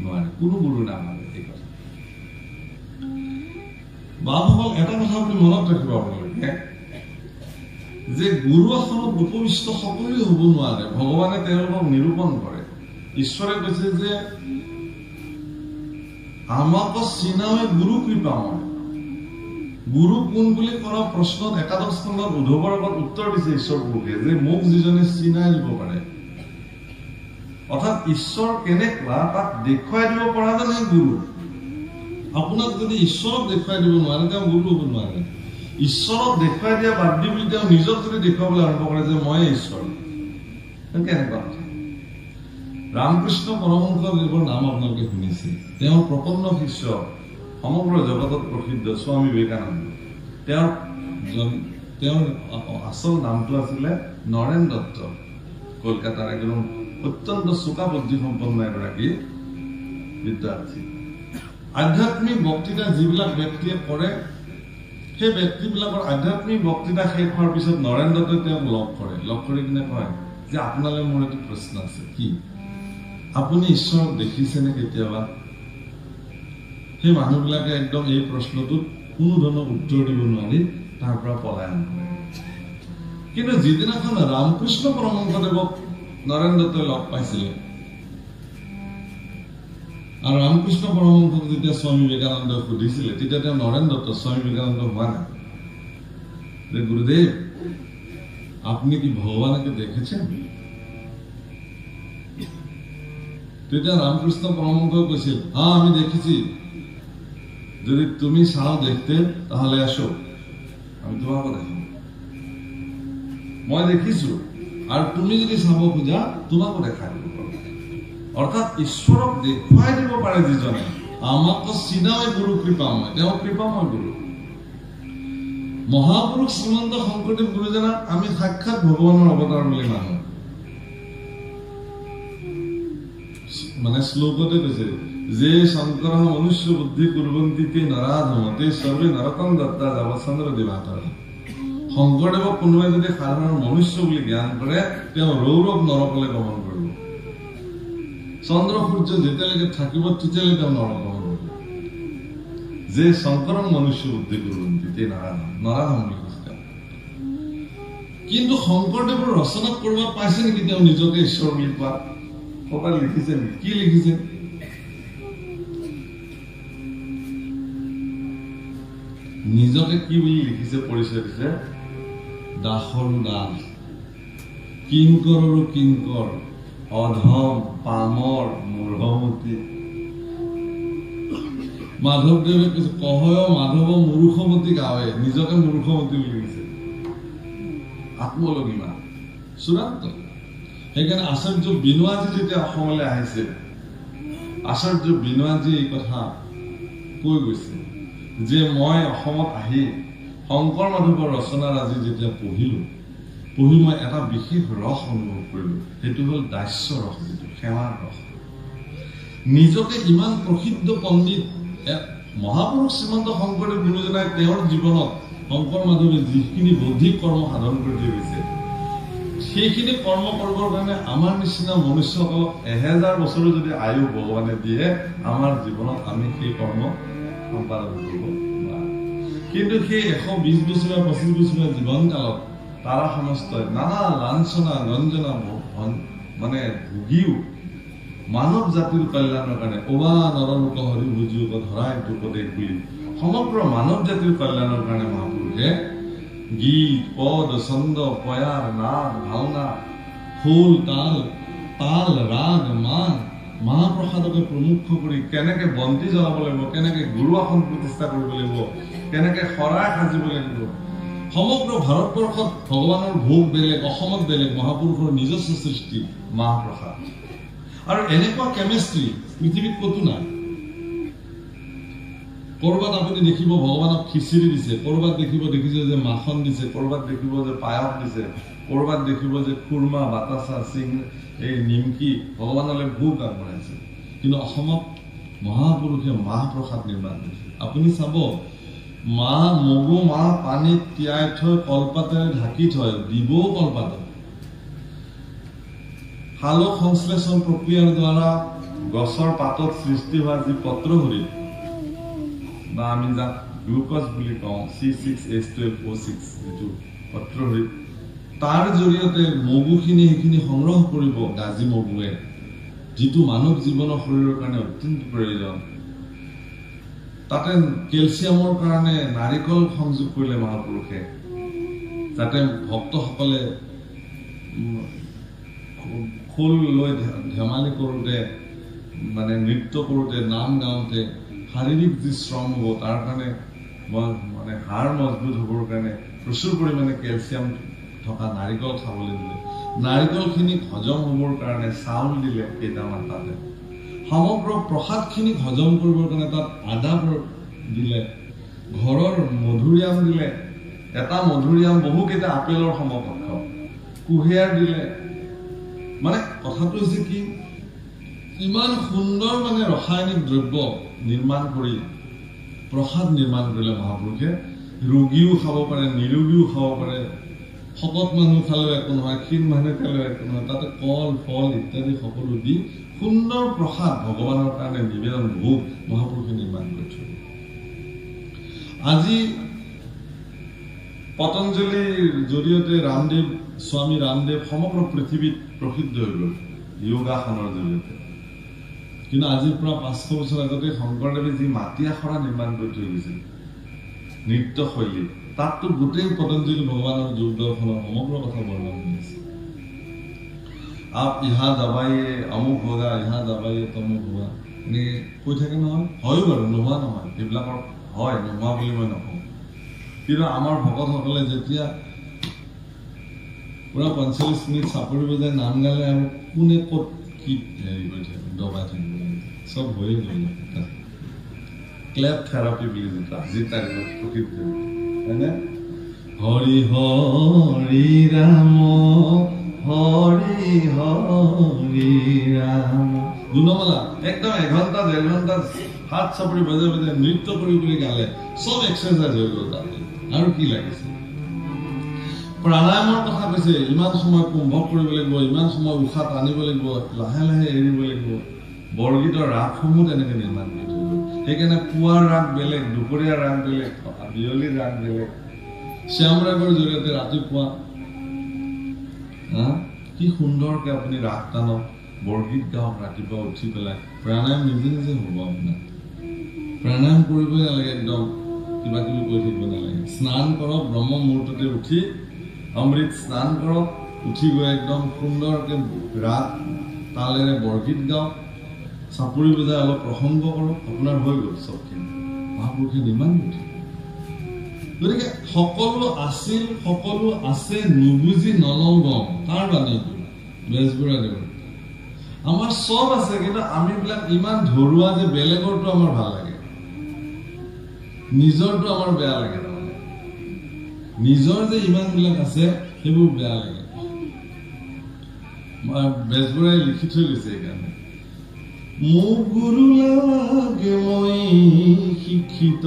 নোৱাৰে, কোনো গুৰু নাভাবে। এই কথা বাবুসকল, এটা কথা আপুনি মনত ৰাখিব আপোনালোকে, যে গুৰু আসনত উপবিষ্ট সকলোৱে হ'ব নোৱাৰে। ভগৱানে তেওঁলোকক নিৰূপণ কৰে। ঈশ্বৰে কৈছে যে আমাক চিনাৱে গুৰু কৃপাময়। গুৰু কোন বুলি কৰা প্ৰশ্নত একাদশ স্কন্ধত উদ্ধৱৰ আগত উত্তৰ দিছে ঈশ্বৰ পুৰুষে, যে মোক যিজনে চিনাই দিব পাৰে, অৰ্থাৎ ঈশ্বৰ কেনেকুৱা তাক দেখুৱাই দিব পৰা যেনে গুৰু। আপোনাক যদি ঈশ্বৰক দেখুৱাই দিব নোৱাৰে তেওঁ গুৰু হ'ব নোৱাৰে। ঈশ্বৰক দেখুৱাই দিয়া বাদ দি বুলি তেওঁ নিজক যদি দেখুৱাবলৈ আৰম্ভ কৰে যে মই ঈশ্বৰ, কেনেকুৱা কথা। ৰামকৃষ্ণ পৰমহংসদেৱৰ নাম আপোনালোকে শুনিছে। তেওঁৰ প্ৰপন্ন শিষ্য, সমগ্ৰ জগতত প্ৰসিদ্ধ স্বামী বিবেকানন্দ। তেওঁৰ আচল নামটো আছিলে নৰেন দত্ত। কলকাতাৰ একজন অত্যন্ত চোকা বুদ্ধি সম্পন্ন এগৰাকী বিদ্যাৰ্থী। আধ্যাত্মিক বক্তৃতা যিবিলাক ব্যক্তিয়ে কৰে, সেই ব্যক্তিবিলাকৰ আধ্যাত্মিক বক্তৃতা শেষ হোৱাৰ পিছত নৰেন দত্তই তেওঁক লগ কৰি কিনে কয় যে আপোনালৈ মোৰ এটা প্ৰশ্ন আছে, কি আপুনি ঈশ্বৰক দেখিছেনে কেতিয়াবা? সেই মানুহবিলাকে একদম এই প্ৰশ্নটোত কোনো ধৰণৰ উত্তৰ দিব নোৱাৰি তাৰ পৰা পলায়ন কৰে। কিন্তু যিদিনাখন ৰামকৃষ্ণ পৰমহংসদেৱক নৰেন দত্তই লগ পাইছিলে, আৰু ৰামকৃষ্ণ পৰমহংসক যেতিয়া স্বামী বিবেকানন্দই সুধিছিলে, তেতিয়া তেওঁ নৰেন দত্ত, স্বামী বিবেকানন্দ হোৱা নাই, যে গুৰুদেৱ আপনি কি ভগবানকে দেখেছেন? তেতিয়া ৰামকৃষ্ণ পরমহংস কৈছিল, হ্যাঁ আমি দেখেছি, যদি তুমি চাও দেখতে তাহলে আসো, আমি তোমাকে দেখাম। মই দেখিছো, আর তুমি যদি চাব খোঁজা তোমাকে দেখাই দিব পাৰো। অৰ্থাৎ ঈশ্বৰক দেখুৱাই দিব পাৰে যিজনে, আমাক চিনাই গুৰু কৃপাময়, তেওঁ কৃপাময় গুৰু। মহাপুৰুষ শ্ৰীমন্ত শংকৰদেৱ গুৰুজনাক আমি সাক্ষাৎ ভগৱানৰ অৱতাৰ বুলি মানো। মানে শ্লোকতে কৈছে যে শংকৰ মনুষ্য বুদ্ধি কুৰ্বন্তি নৰাধমতে সৰ্বে নৰতম দত্তা যাবচন্দ্ৰ দিবাকৰ। শংকৰদেৱক কোনোবাই যদি সাধাৰণ মনুষ্য বুলি জ্ঞান কৰে, তেওঁ ৰৌৰৱ নৰকলৈ গমন কৰিব। চন্দ্ৰ সূৰ্য যেতিয়ালৈকে থাকিব তেতিয়ালৈ তেওঁ নৰক গমন কৰিব। যে শংকৰ মনুষ্য বুদ্ধি কুৰ্বন্তি নৰাধম বুলি কৈছে। কিন্তু শংকৰদেৱৰ ৰচনা কৰিব পাইছে নেকি তেওঁ নিজকে ঈশ্বৰ বুলি কোৱা? কপাল লিখিছে নেকি? কি লিখিছে? নিজকে কি বুলি লিখিছে? পৰিচয় দিছে, দাসৰো দাস, কিংকৰৰো কিংকৰ, অধম পামৰ মূঢ়মতি। মাধৱদেৱে কৈছে, কহয় মাধৱ মূৰ্খমতি গাৱে, নিজকে মূৰ্খমতি বুলি লিখিছে। আত্মলগীমা চূড়ান্ত। সেইকাৰণে আচাৰ্য বিনোৱাজী যেতিয়া অসমলৈ আহিছে, আচাৰ্য বিনোৱাজী এই কথা কৈ গৈছে যে মই অসমত আহি শংকৰ মাধৱৰ ৰচনাৰাজি যেতিয়া পঢ়ি মই এটা বিশেষ ৰস অনুভৱ কৰিলো। সেইটো হল দাস্য ৰস, যিটো সেৱাৰ ৰস। নিজকে ইমান প্ৰসিদ্ধ পণ্ডিত মহাপুৰুষ শ্ৰীমন্ত শংকৰদেৱ গুৰুজনাই তেওঁৰ জীৱনত শংকৰ মাধৱে যিখিনি বৌদ্ধিক কৰ্ম সাধন কৰি থৈ গৈছে, সেইখিনি কৰ্ম কৰিবৰ কাৰণে আমাৰ নিচিনা মনুষ্যসকলক 1000 বছৰ যদি আয়ু ভগৱানে দিয়ে আমাৰ জীৱনত আমি সেই কৰ্ম সম্পাদন কৰিব নোৱাৰো কিন্তু সেই 120 বছৰীয়া 25 বছৰীয়া জীৱনকালত তাৰা সমস্তই নানা লাঞ্ছনা গঞ্জনা মানে ভুগিও মানৱ জাতিৰ কল্যাণৰ কাৰণে ওবা নৰলোক হৰি ভুজিও ধৰাই দুপদে বুলি সমগ্ৰ মানৱ জাতিৰ কল্যাণৰ কাৰণে মহাপুৰুষে গীত পদ ছন্দ পয়াৰ নাদ ভাওনা ফুল তাল ৰাগ মান মহাপ্ৰসাদকে প্ৰমুখ কৰি কেনেকে বন্তি জ্বলাব লাগিব কেনেকে গুৰু আসন প্ৰতিষ্ঠা কৰিব লাগিব কেনেকে শৰাই সাজিব লাগিব সমগ্ৰ ভাৰতবৰ্ষত ভগৱানৰ ভোগ বেলেগ অসমত বেলেগ মহাপুৰুষৰ নিজস্ব সৃষ্টি মহাপ্ৰসাদ আৰু এনেকুৱা কেমিষ্ট্ৰি পৃথিৱীত কতো নাই কৰবাত আপুনি দেখিব ভগৱানক খিচিৰি দিছে কৰবাত দেখিছে যে মাখন দিছে কৰবাত দেখিব যে পায়স দিছে কৰবাত দেখিব যে খুৰমা বাতাসা সিং এই নিমকি ভগৱানলৈ ভোগ আগবঢ়াইছে কিন্তু অসমত মহাপুৰুষে মহাপ্ৰসাদ নিৰ্মাণ কৰিছে আপুনি চাব মগু পানীত তিয়াই থৈ কলপাতেৰে ঢাকি থয় দিবও কলপাতত সালোক সংশ্লেষণ প্ৰক্ৰিয়াৰ দ্বাৰা গছৰ পাতত সৃষ্টি হোৱা যি পত্ৰহুৰি বা আমি যাক গ্লুকজ বুলি কওঁ C6H12O6 যিটো পত্ৰহুৰি তাৰ জৰিয়তে মগুখিনি সেইখিনি সংগ্ৰহ কৰিব গাজি মগুৱে যিটো মানৱ জীৱনৰ শৰীৰৰ কাৰণে অত্যন্ত প্ৰয়োজন তাতে কেলছিয়ামৰ কাৰণে নাৰিকল সংযোগ কৰিলে মহাপুৰুষে যাতে ভক্তসকলে খোল লৈ ধেমালি কৰোঁতে মানে নৃত্য কৰোঁতে নাম গাওঁতে শাৰীৰিক যি শ্ৰম হ'ব তাৰ কাৰণে মানে হাড় মজবুত হ'বৰ কাৰণে প্ৰচুৰ পৰিমাণে কেলছিয়াম থকা নাৰিকল খাবলৈ দিলে নাৰিকলখিনিক হজম হ'বৰ কাৰণে চাউল দিলে কেইটামান তাতে সমগ্ৰ প্ৰসাদখিনিক হজম কৰিবৰ কাৰণে তাত আদা দিলে ঘৰৰ মধুৰিআম দিলে এটা মধুৰিআম বহুকেইটা আপেলৰ সমকক্ষ কুঁহিয়াৰ দিলে মানে কথাটো হৈছে কি ইমান সুন্দৰ মানে ৰাসায়নিক দ্ৰব্য নিৰ্মাণ কৰি প্ৰসাদ নিৰ্মাণ কৰিলে মহাপুৰুষে ৰোগীও খাব পাৰে নিৰোগীও খাব পাৰে শকত মানুহ খালেও একো নহয় ক্ষীণ মানুহ খালেও একো নহয় তাতে কল ফল ইত্যাদি সকলো দি সুন্দৰ প্ৰসাদ ভগৱানৰ কাৰণে নিবেদন ভোগ মহাপুৰুষে নিৰ্মাণ কৰিছে আজি পতঞ্জলিৰ জৰিয়তে ৰামদেৱ স্বামী ৰামদেৱ সমগ্ৰ পৃথিৱীত প্ৰসিদ্ধ হৈ গ'ল যোগাসনৰ জৰিয়তে কিন্তু আজিৰ পৰা 500 বছৰ আগতে শংকৰদেৱে যি মাটি আখৰা নিৰ্মাণ কৰি থৈ গৈছিল নৃত্য শৈলী তাততো গোটেই পতঞ্জলি ভগৱানৰ যোগ দৰ্শনৰ সমগ্ৰ কথা বৰ্ণনা কৰিছে আপ ইহা যাবায়ে অমুক হোগা ইহা যাবায়ে তমুক হোগা এনেকে কৈ থাকে নহয় হয় বাৰু নোহোৱা নহয় এইবিলাকৰ হয় নোহোৱা বুলি মই নকওঁ কিন্তু আমাৰ ভকতসকলে যেতিয়া পুৰা 45 মিনিট চাপৰি বজাই নাম গালে আৰু কোনে ক'ত কি হেৰি কৰি থাকে দবাই থাকিব সব হৈয়ে গ'ল ক্লেপ থেৰাপি বুলি যেটা আজি তাৰিখত প্ৰসিদ্ধ হয়নে হৰি হৰি ৰাম হৰি হৰি ৰাম গুণমালা একদম 1 ঘণ্টা 1.5 ঘণ্টা হাত চাপৰি বজাই বজাই নৃত্য কৰি গালে সব এক্সাৰচাইজ হৈ গ'ল তাতে আৰু কি লাগিছে প্ৰাণায়ামৰ কথা কৈছে ইমান সময় কুম্ভক কৰিব লাগিব ইমান সময় উশাহ টানিব লাগিব লাহে লাহে এৰিব লাগিব বৰগীতৰ ৰাগসমূহ তেনেকৈ নিৰ্মাণ কৰি থৈ গ'ল সেইকাৰণে পুৱাৰ ৰাগ বেলেগ দুপৰীয়াৰ ৰাগ বেলেগ বিয়লিৰ ৰাগ বেলেগ শ্যাম ৰাগৰ জৰিয়তে ৰাতিপুৱা কি সুন্দৰকে আপুনি ৰাগ টানক বৰগীত গাওক ৰাতিপুৱা উঠি পেলাই প্ৰাণায়াম নিজে নিজে হ'ব আপোনাৰ প্ৰাণায়াম কৰিবই নালাগে একদম কিবা কিবি কৰি থাকিব নালাগে স্নান কৰক ব্ৰহ্ম মুহূৰ্ততে উঠি অমৃত স্নান কৰক উঠি গৈ একদম সুন্দৰকে ৰাগ তালেৰে বৰগীত গাওক চাপৰি বজাই অলপ প্ৰসংগ কৰক আপোনাৰ হৈ গ'ল চবখিনি মহাপুৰুষে নিৰ্মাণ কৰিছে গতিকে সকলো আছিল সকলো আছে নুবুজি নলওঁ গম তাৰ বাণী বেজবৰুৱাদেৱৰ আমাৰ সব আছে কিন্তু আমি বিলাক ইমান ধৰুৱা যে বেলেগৰটো আমাৰ ভাল লাগে নিজৰটো আমাৰ বেয়া লাগে তাৰমানে নিজৰ যে ইমান বিলাক আছে সেইবোৰ বেয়া লাগে বেজবৰুৱাই লিখি থৈ গৈছে এইকাৰণে মোক গুৰু লাগে মই শিক্ষিত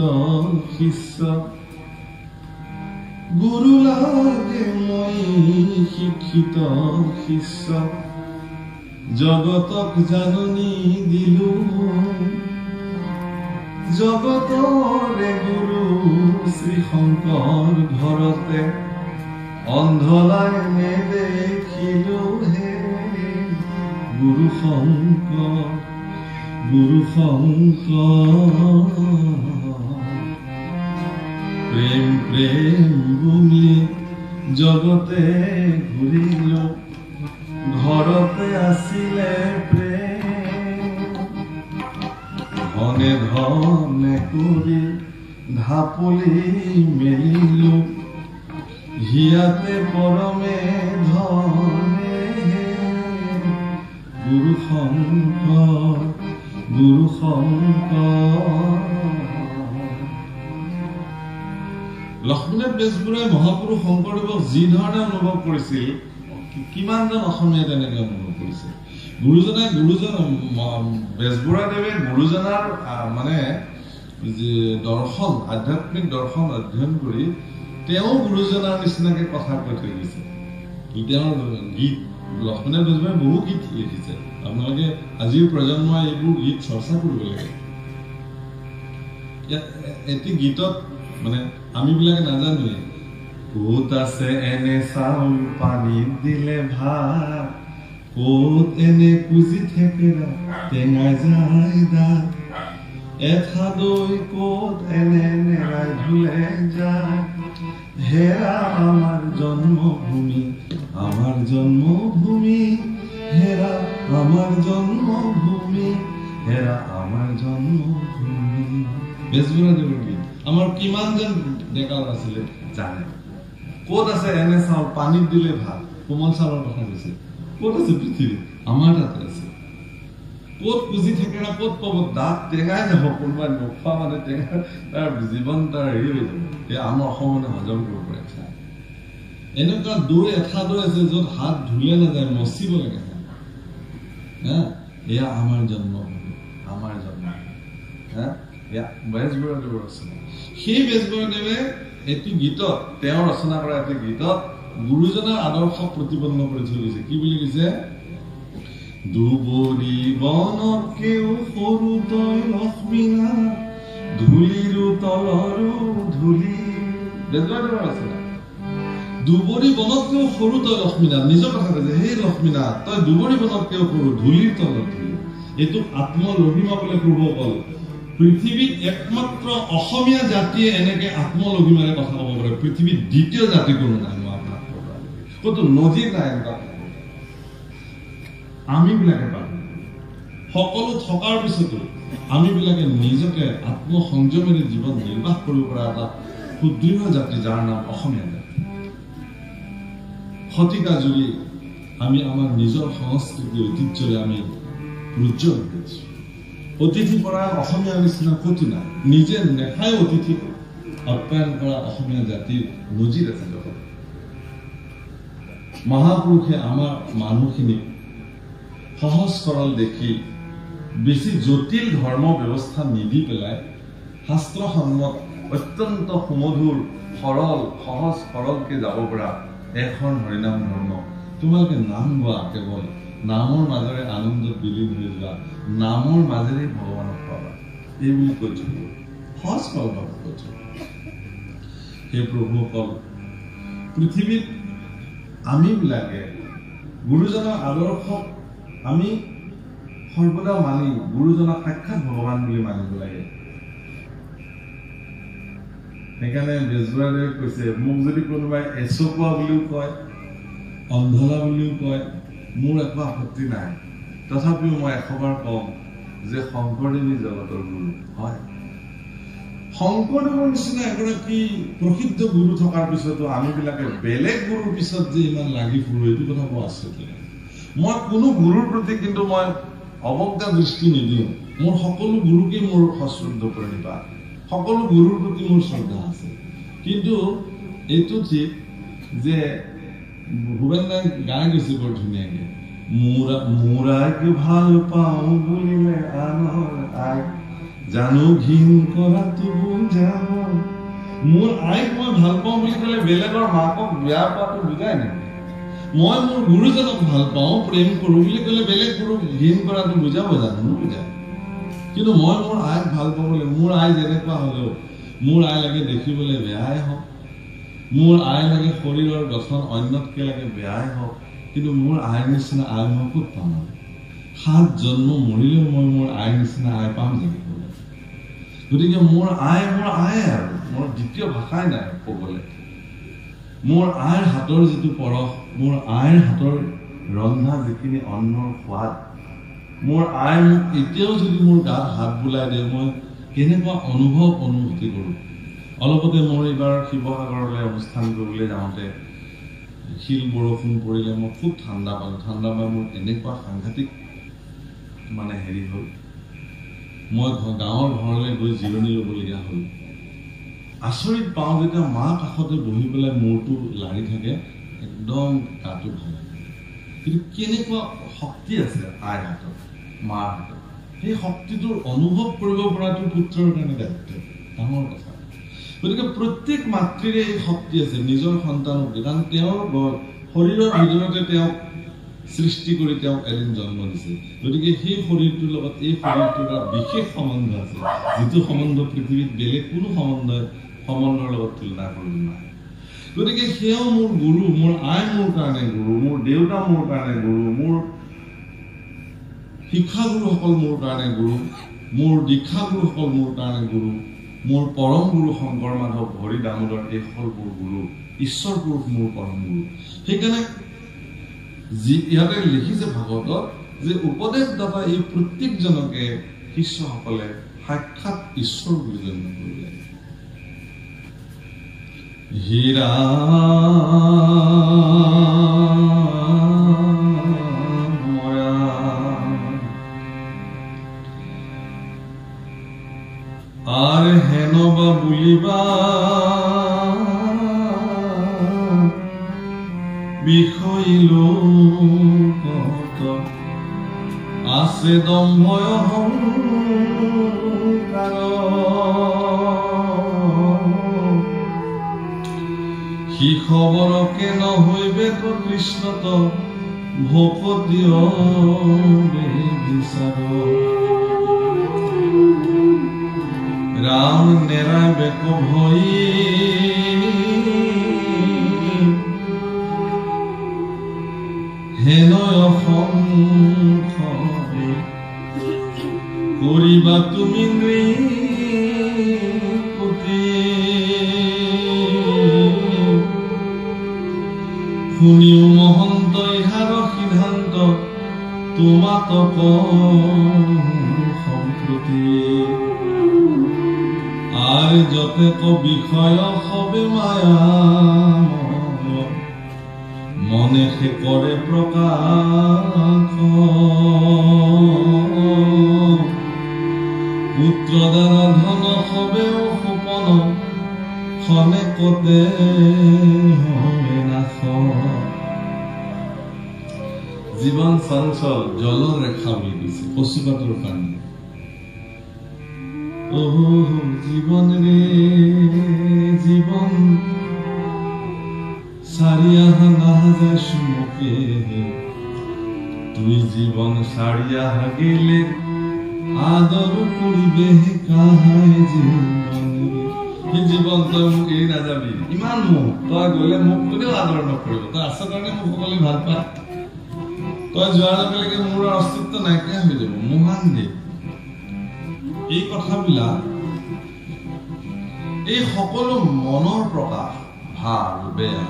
শিষ্য গুৰু লাগে মই শিক্ষিত শিষ্য জগতক জাননী দিলো জগতৰে গুৰু শ্ৰী শংকৰ ঘৰতে অন্ধলাই নেদেখিলো হে গুৰু শংকৰ প্ৰেম প্ৰেম বুলি জগতে ঘূৰিলো ঘৰতে আছিলে প্ৰেম ধনে ধনে কৰি ঢাপলি মেলিলো হিয়াতে পৰমে ধনে গুৰু শংকৰ লক্ষ্মীনাথ বেজবৰুৱাই মহাপুৰুষ শংকৰদেৱক যি ধৰণে অনুভৱ কৰিছিল কিমানজন অসমীয়াই তেনেকে অনুভৱ কৰিছে গুৰুজন বেজবৰুৱাদেৱে গুৰুজনাৰ মানে দৰ্শন আধ্যাত্মিক দৰ্শন অধ্যয়ন কৰি তেওঁ গুৰুজনাৰ নিচিনাকে কথা কৈ থৈ গৈছে তেওঁৰ গীত লক্ষ্মীনাথ বেজবৰুৱাই বহু গীত লিখিছে আপোনালোকে আজিৰ প্ৰজন্মই এইবোৰ গীত চৰ্চা কৰিব লাগে এটি গীতত মানে আমি বিলাকে নাজানোৱে ক'ত আছে এনে চাউল পানীত দিলে ভাত ক'ত এনে কুজি থেকেৰা টেঙাই যায় দাঁত এঠা দৈ ক'ত এনে নেৰাই ধুলে যায় হেৰা আমাৰ জন্মভূমি হেৰা আমাৰ জন্মভূমি বেজবৰুৱাদেৱৰ গীত আমাৰ কিমানজন ডেকা আছিলে জানে ক'ত আছে এনে চাউল পানীত দিলে ভাত কোমল চাউলৰ কথা কৈছে ক'ত আছে পৃথিৱীত আমাৰ তাতে আছে ক'ত পুজি থেকেৰা ক'ত পাব দাঁত টেঙাই যাব কোনোবাই নোখোৱা মানে টেঙা তাৰ জীৱন তাৰ হেৰি হৈ যাব আমাৰ অসমতে হজম কৰিব পাৰে খাই এনেকুৱা দৈ এঠা দৈ আছে য'ত হাত ধুলে নাযায় মচিব লাগে এয়া আমাৰ জন্মভূমি বেজবৰুৱাদেৱৰ ৰচনা সেই বেজবৰুৱাদেৱে এইটো গীতত তেওঁ ৰচনা কৰা এটি গীতত গুৰুজনাৰ আদৰ্শক প্ৰতিপন্ন কৰি থৈ গৈছে কি বুলি কৈছে দুবৰি বনকেও সৰু তই লক্ষ্মীনাথ ধূলিৰো তলৰো ধূলি বেজবৰুৱাদেৱৰ ৰচনা দুবৰি বনতকেও সৰু তই লক্ষ্মীনাথ নিজৰ কথা কৈছে হে লক্ষ্মীনাথ তই দুবৰি বনতকেও সৰু ধূলিৰ তলত ধূলি এইটো আত্মলঘিমা বোলে প্ৰভুসকল পৃথিৱীত একমাত্ৰ অসমীয়া জাতিয়ে এনেকে আত্মলঘিমাৰে কথা ক'ব পাৰে পৃথিৱীত দ্বিতীয় জাতি কোনো নাই ক'তো নজিৰ নাই এনেকুৱা আমি বিলাকে পাৰো সকলো থকাৰ পিছতো আমি বিলাকে নিজকে আত্মসংযমেৰে জীৱন নিৰ্বাহ কৰিব পৰা এটা সুদৃঢ় জাতি যাৰ নাম অসমীয়া জাতি শতিকা জুৰি আমি আমাৰ নিজৰ সংস্কৃতি ঐতিহ্যৰে আমি উজ্জ্বল হৈছো অতিথি পৰা অসমীয়া নিচিনা ক'তো নাই নিজে নেখাই অতিথি আপ্যায়ন কৰা অসমীয়া জাতিৰ নজিৰ আছে জগত মহাপুৰুষে আমাৰ মানুহখিনিক সহজ সৰল দেখি বেছি জটিল ধৰ্ম ব্যৱস্থা নিদি পেলাই শাস্ত্ৰসন্মত অত্যন্ত সুমধুৰ সৰল সহজ সৰলকে যাব পৰা এখন হৰিনাম ধৰ্ম তোমালোকে নাম গোৱা কেৱল নামৰ মাজেৰে আনন্দত বিলীন হৈ যোৱা নামৰ মাজেৰে ভগৱানক পাবা এই বুলি কৈছো সহজ সৰল কৈছো সেই প্ৰভুসকল পৃথিৱীত আমি বিলাকে গুৰুজনৰ আদৰ্শক আমি সৰ্বদা মানি গুৰুজনক সাক্ষাৎ ভগৱান বুলি মানিব লাগে সেইকাৰণে বেজবৰুৱাদেৱে কৈছে মোক যদি কোনোবাই এচকুৱা বুলিও কয় অন্ধলা বুলিও কয় মোৰ একো আপত্তি নাই তথাপিও মই এশবাৰ কম যে শংকৰদেৱী জগতৰ গুৰু হয় শংকৰদেৱৰ নিচিনা এগৰাকী প্ৰসিদ্ধ গুৰু থকাৰ পিছতো আমি বিলাকে বেলেগ গুৰুৰ পিছত যে ইমান লাগি ফুৰো এইটো কথা বৰ আচৰিত লাগে মই কোনো গুৰুৰ প্ৰতি কিন্তু মই অৱজ্ঞা দৃষ্টি নিদিওঁ মোৰ সকলো গুৰুকে মোৰ সশ্ৰদ্ধ প্ৰণিপাত সকলো গুৰুৰ প্ৰতি মোৰ শ্ৰদ্ধা আছে কিন্তু এইটো ঠিক যে ভূপেন দাই গাই গৈছে বৰ ধুনীয়াকে মোৰাক ভাল পাওঁ বুলিলে আনৰ আগ জানো ঘিন কৰাটো বুজাব মোৰ আইক মই ভাল পাওঁ বুলি ক'লে বেলেগৰ মাকক বেয়া পোৱাটো বুজাই নাই। মই মোৰ গুৰুজনক ভাল পাওঁ প্ৰেম কৰোঁ বুলি ক'লে বেলেগ গুৰুক ঘৃণ কৰাটো বুজাব জানো? নুবুজায়। কিন্তু মই মোৰ আইক ভাল পাবলৈ, মোৰ আই যেনেকুৱা হ'লেও মোৰ আই লাগে দেখিবলৈ বেয়াই হওক, মোৰ আই লাগে শৰীৰৰ গঠন অন্যতকৈ লাগে বেয়াই হওক, কিন্তু মোৰ আইৰ নিচিনা আই মই ক'ত পাম? 7 জন্ম মৰিলেও মই মোৰ আইৰ নিচিনা আই পাম জানো? গতিকে মোৰ আই আৰু মোৰ দ্বিতীয় ভাষাই নাই ক'বলৈ। মোৰ আইৰ হাতৰ যিটো পৰশ, মোৰ আইৰ হাতৰ ৰন্ধা যিখিনি অন্নৰ সোৱাদ, মোৰ আই মোক এতিয়াও যদি মোৰ গাত হাত বুলাই দিয়ে মই কেনেকুৱা অনুভূতি কৰোঁ। অলপতে মোৰ এইবাৰ শিৱসাগৰলৈ অনুষ্ঠান কৰিবলৈ যাওঁতে শিল বৰষুণ পৰিলে মই খুব ঠাণ্ডা পালোঁ। ঠাণ্ডা পাই মোৰ এনেকুৱা সাংঘাতিক মানে হেৰি হ'ল, মই গাঁৱৰ ঘৰলৈ গৈ জিৰণি ল'বলগীয়া হ'ল। আচৰিত পাওঁ যেতিয়া মা কাষতে বহি পেলাই মূৰটো লাৰি থাকে, একদম গাটো ভাল লাগে। কিন্তু কেনেকুৱা শক্তি আছে আইৰ হাতত, মাৰ হাতত, সেই শক্তিটোৰ অনুভৱ কৰিব পৰাটো পুত্ৰৰ কাৰণে দায়িত্ব, ডাঙৰ কথা। গতিকে প্ৰত্যেক মাতৃৰে এই শক্তি আছে নিজৰ সন্তানক, কাৰণ তেওঁৰ শৰীৰৰ ভিতৰতে তেওঁক সৃষ্টি কৰি তেওঁক এদিন জন্ম দিছে। গতিকে সেই শৰীৰটোৰ লগত এই শৰীৰটোৰ এটা বিশেষ সম্বন্ধ আছে, যিটো সম্বন্ধ পৃথিৱীত বেলেগ কোনো সম্বন্ধৰ লগত তুলনা কৰিব নোৱাৰে। গতিকে সেয়াও মোৰ গুৰু, মোৰ আই মোৰ কাৰণে গুৰু, মোৰ দেউতা মোৰ কাৰণে গুৰু, মোৰ শিক্ষাগুৰুসকল মোৰ কাৰণে গুৰু, মোৰ দীক্ষাগুৰুসকল মোৰ কাৰণে গুৰু, মোৰ পৰম গুৰু শংকৰ মাধৱ হৰি দামোদৰ এইসকল মোৰ গুৰু, ঈশ্বৰ পুৰুষ মোৰ পৰম গুৰু। সেইকাৰণে ইয়াতে লিখিছে ভাগৱতত যে উপদেশদাতা এই প্ৰত্যেকজনকে শিষ্যসকলে সাক্ষাৎ ঈশ্বৰ বুলি গণ্য কৰিব লাগে। হীৰা আৰ হেন বা বুলিবা বিষয়িল কত আছে দম্ভয় অহংকাৰ, সি খবৰকে নহৈবে তো কৃষ্ণত ভকতীয় বিচাৰ, রাম নেরায় বেক ভই হেনয় অসংখ্যে করিবা তুমি নৃপতি, শুনিও মহন্ত ইহার সিদ্ধান্ত তোমাতক সম্প্রতি, আর যতেক বিষয় হবে মায়া মনে সে করে প্রকাশ, পুত্র দ্বারা ধন হবে সপন ক্ষণে কতে হবে নাশ, জীবন চঞ্চল জলৰ ৰেখা বুলি কৈছে পশুপাতৰ কাৰণে। জীবন ৰে জীবন সাৰিয়া না যায় সুমুখে, তুই জীবন সাৰিয়া গেলে আদৰ কৰিবে কাহায় জীবন, সেই জীবন তই মোক এৰি নাযাবি, ইমান মোক তই গলে মোক কোনেও আদৰ নকৰিব, তই আছ কাৰণে মোক সকলোৱে ভাল পায়, তই যোৱাৰ লগে লগে মোৰ অস্তিত্ব নাইকিয়া হৈ যাব, মহান দেৱ। এই কথাবিলাক এই সকলো মনৰ প্ৰকাশ, ভাল বেয়া।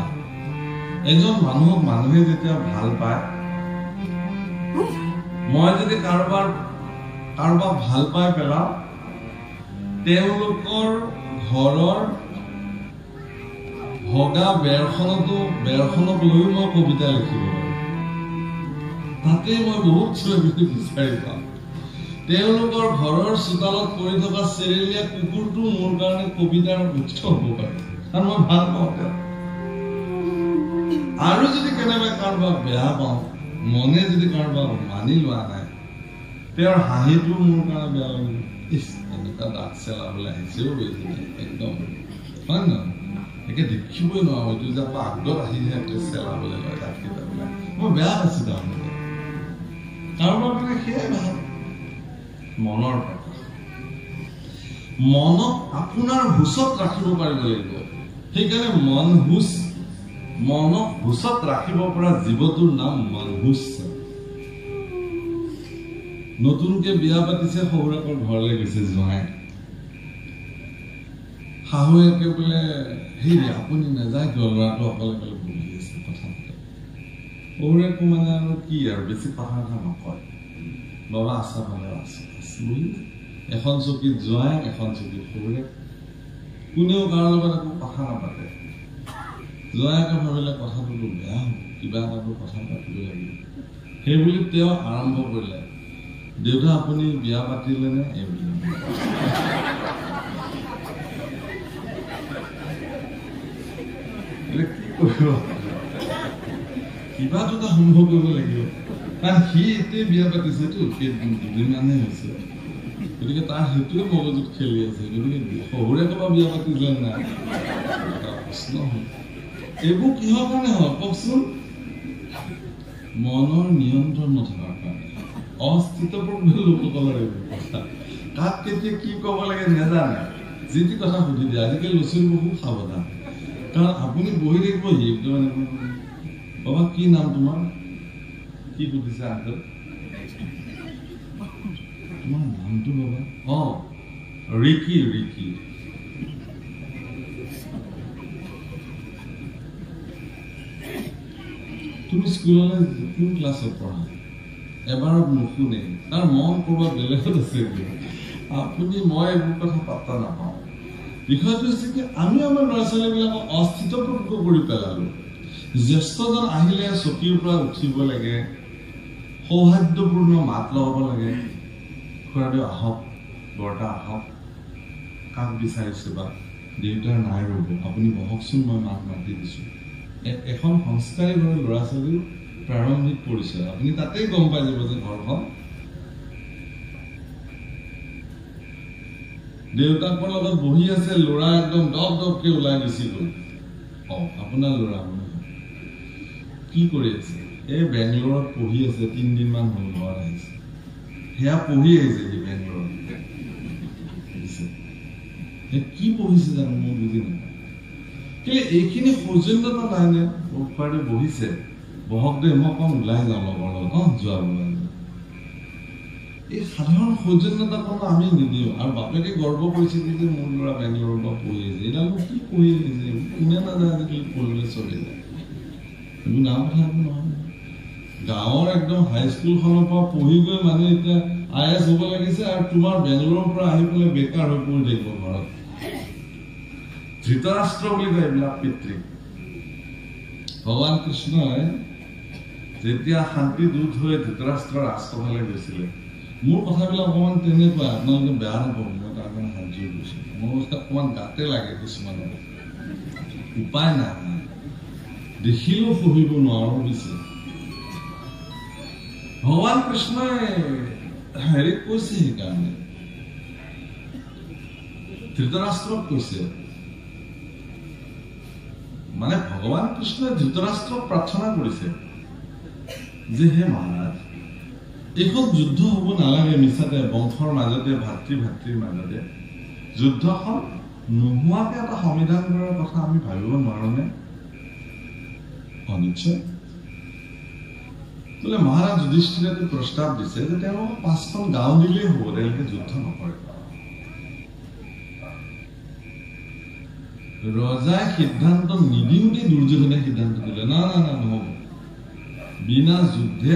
এজন মানুহক মানুহে যেতিয়া ভাল পায়, মই যদি কাৰোবাক ভাল পাই পেলাওঁ, তেওঁলোকৰ ঘৰৰ ভগা বেৰখনক লৈও মই কবিতা লিখিব পাৰোঁ, তাতে মই বহুত ছবি বিচাৰি পাওঁ। তেওঁলোকৰ ঘৰৰ চোতালত পৰি থকা চেৰেলীয়া কুকুৰটো মোৰ কাৰণে কবিতাৰ উৎস হ'ব পাৰে, কাৰণ মই ভাল পাওঁ তেওঁক। আৰু যদি কেনেবাকৈ কাৰোবাক বেয়া পাওঁ, মনে যদি কাৰোবাক মানি লোৱা নাই, তেওঁৰ হাঁহিটো মোৰ কাৰণে বেয়া লাগিব, ইচ এনেকুৱা দাঁত চেলাবলৈ আহিছেও একদম হয় নহয় একে দেখিবই নোৱাৰো এইটো যে আগত আহি চেলাবলৈ লয় দাঁতকেইটা বোলে মই বেয়া পাইছো তাৰমানে কাৰোবাৰ কাৰণে সেয়াই ভাল মনৰ প্ৰকাশ মনক আপোনাৰ হুচত ৰাখিব পাৰিব লাগিব সেইকাৰণে মনক হুচত ৰাখিব পৰা জীৱটোৰ নাম মনহুচ নতুনকে বিয়া পাতিছে শহুৰেকৰ ঘৰলৈ গৈছে জোঁৱাই শাহুৱেকে বোলে হেৰি আপুনি নাযায় কিয় ল'ৰাটো অকলে অকলে বহি আছে কথা পাতে শহুৰেকো মানে আৰু কি আৰু বেছি কথা নকয় বাবা আছা ভালে আছো বহি এখন চকীত জোঁৱাই এখন চকীত শহুৰেক কোনেও কাৰো লগত একো কথা নাপাতে জোঁৱাইকে ভাবিলে কথাটোতো বেয়া হ'ব কিবা এটা কথা পাতিব লাগিব সেইবুলি তেওঁ আৰম্ভ কৰিলে দেউতা আপুনি বিয়া পাতিলে নে এইবুলি কি কৰিব কিবাটো এটা সম্ভৱ কৰিব লাগিব কাৰণ সি এতিয়া বিয়া পাতিছেতো দুদিনমানহে হৈছে গতিকে তাৰ সেইটোৱে মগজুত খেলি আছে গতিকে শহুৰে ক'বা বিয়া পাতিলে নাই এটা প্ৰশ্ন হ'ল এইবোৰ কিহৰ কাৰণে হয় কওকচোন মনৰ নিয়ন্ত্ৰণ নথকাৰ কাৰণে অস্থিতপূৰ্ণ লোকসকলৰ এইবোৰ কথা কাক কেতিয়া কি ক'ব লাগে নেজানে যি টি কথা সুধি দিয়ে আজিকালি ল'ৰা ছোৱালী বহুত সাৱধান কাৰণ আপুনি বহি থাকিব একদম বাবা কি নাম তোমাৰ কি সুধিছে আংকল তোমাৰ নামটো বাবা ৰিকি ৰিকি তুমি স্কুললৈ কোন ক্লাছত পঢ়া এবাৰত নুশুনে তাৰ মন কৰবাত বেলেগত আছে আপুনি মই এইবোৰ কথা পাত্তা নাপাওঁ বিষয়টো হৈছে কি আমি আমাৰ ল'ৰা ছোৱালীবিলাকক অস্থিতপূৰ্ণ কৰি পেলালো জ্যেষ্ঠজন আহিলে চকীৰ পৰা উঠিব লাগে সৌহাৰ্দ্যপূৰ্ণ মাত লগাব লাগে খুৰাদেউ আহক বৰতা আহক কাক বিচাৰিছে বা দেউতাৰ নাই ৰ'ব আপুনি বহকচোন মই মাক মাতি দিছোঁ এখন সংস্কাৰী ঘৰৰ ল'ৰা ছোৱালীৰ প্ৰাৰম্ভিক পৰিচয় আপুনি তাতেই গম পাই যাব যে ঘৰখন দেউতাকৰ লগত বহি আছে ল'ৰা একদম দপ দপকে ওলাই গুচি গ'ল আপোনাৰ ল'ৰা কি কৰি আছে এই বেংগলোৰত পঢ়ি আছে 3 দিনমান হ'ল ঘৰত আহিছে সেয়া পঢ়ি আহিছে সি বেংগলোৰত কি পঢ়িছে জানো মই বুজি নাপাওঁ কেলে এইখিনি সৌজন্যতা নাই নে খুৱাৰে বহিছে বহক দে মই কম ওলাই যাওঁ লগৰ লগত যোৱা ওলাই এই সাধাৰণ সৌজন্যতা কোনো আমি নিদিওঁ আৰু বাপেকে গৰ্ব কৰিছে যে মোৰ ল'ৰা বেংগলোৰৰ পৰা পঢ়ি আহিছে এইডাল কি পঢ়ি আহিছে কোনে নাযায় আজিকালি পঢ়িলে চলি যায় এইবোৰ নাম কথা একো নহয় গাঁৱৰ একদম হাইস্কুলখনৰ পৰা পঢ়ি গৈ মানুহ এতিয়া IAS হ'ব লাগিছে আৰু তোমাৰ বেংগলোৰৰ পৰা আহি পেলাই বেকাৰ হৈ পৰি থাকিব ঘৰত ধৃতৰাষ্ট্ৰ বুলি কয় এইবিলাক পিতৃ ভগৱান কৃষ্ণই যেতিয়া শান্তি দূত হৈ ধৃতৰাষ্ট্ৰৰ ৰাষ্ট্ৰফালে গৈছিলে মোৰ কথাবিলাক অকণমান তেনেকুৱা আপোনালোকে বেয়া নাপাব মই তাৰ কাৰণে হাত জোৰ গৈছো মোৰ অকণমান গাতে লাগে কিছুমানৰ উপায় নাই দেখিলেও সহিব নোৱাৰো পিছে ভগৱান কৃষ্ণই হেৰি কৈছে সেইকাৰণে ধৃতৰাষ্ট্ৰক কৈছে মানে ভগৱান কৃষ্ণই ধৃতৰাষ্ট্ৰক প্ৰাৰ্থনা কৰিছে যে হে মহাৰাজ এইখন যুদ্ধ হ'ব নালাগে মিছাতে বংশৰ মাজতে ভাতৃৰ মাজতে যুদ্ধখন নোহোৱাকে এটা সংবিধান কৰাৰ কথা আমি ভাবিব নোৱাৰোনে নিশ্চয় বোলে মহাৰাজ যুধিষ্ঠিৰে প্ৰস্তাৱ দিছে যে তেওঁলোকক 5খন গাঁও দিলেই হ'ব তেওঁলোকে যুদ্ধ নকৰে ৰজাই সিদ্ধান্ত নিদিওঁতে দুৰ্যোধনে সিদ্ধান্ত দিলে না না না নহ'ব বিনা যুদ্ধে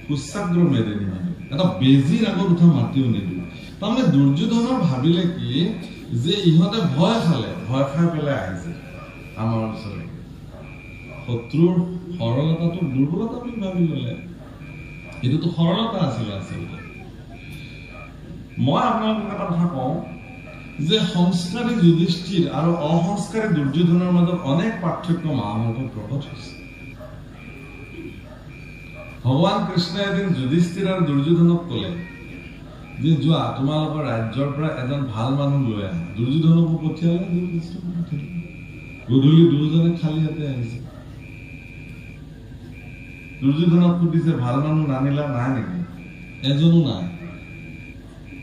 কুচ্চাগ্ৰ মেদিনী মানুহ এটা বেজিৰ আগত উঠা মাতিও নিদিওঁ তাৰমানে দুৰ্যোধনৰ ভাবিলে কি যে ইহঁতে ভয় খাই পেলাই আহিছে আমাৰ ওচৰলৈ শত্ৰুৰ সৰলতাটো দুৰ্বলতা বুলি ভাবি ল'লে এইটোতো সৰলতা আছিলে আচলতে মই আপোনালোকক এটা কথা কওঁ যে সংস্কাৰী যুধিষ্ঠিৰ আৰু অসংস্কাৰী দুৰ্যোধনৰ মাজত অনেক পাৰ্থক্য মহাভাৰতত প্ৰকট হৈছে ভগৱান কৃষ্ণই এদিন যুধিষ্ঠিৰ আৰু দুৰ্যোধনক ক'লে যে যোৱা তোমালোকৰ ৰাজ্যৰ পৰা এজন ভাল মানুহ লৈ আহা দুৰ্যোধনকো পঠিয়ালে গধূলি দুজনে খালী হাতে আহিছে দুৰ্যোধনক সুধিছে ভাল মানুহ নানিলা নাই নেকি এজনো নাই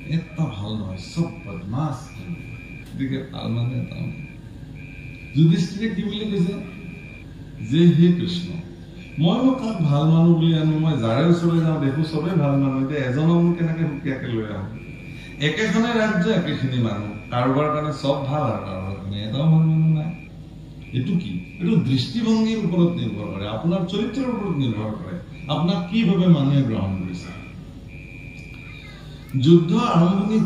এটা ভাল নহয় চব বদমাছ গতিকে ভাল মানুহ এটা যুধিষ্ঠিৰে কি বুলি কৈছে যে হে কৃষ্ণ মইনো কাক ভাল মানুহ বুলি আনো মই যাৰে ওচৰলৈ যাওঁ দেখো চবেই ভাল মানুহ এতিয়া এজনক কেনেকে সুকীয়াকে লৈ আহোঁ একেখনে ৰাজ্য একেখিনি মানুহ কাৰোবাৰ কাৰণে চব ভাল আৰু কাৰোবাৰ কাৰণে এটাও ভাল মানুহ নাই এইটো কি এইটো দৃষ্টিভংগীৰ ওপৰত নিৰ্ভৰ কৰে আপোনাৰ চৰিত্ৰৰ ওপৰত নিৰ্ভৰ কৰে আপোনাক কিভাৱে মানুহে গ্ৰহণ কৰিছে যুদ্ধ আৰম্ভণি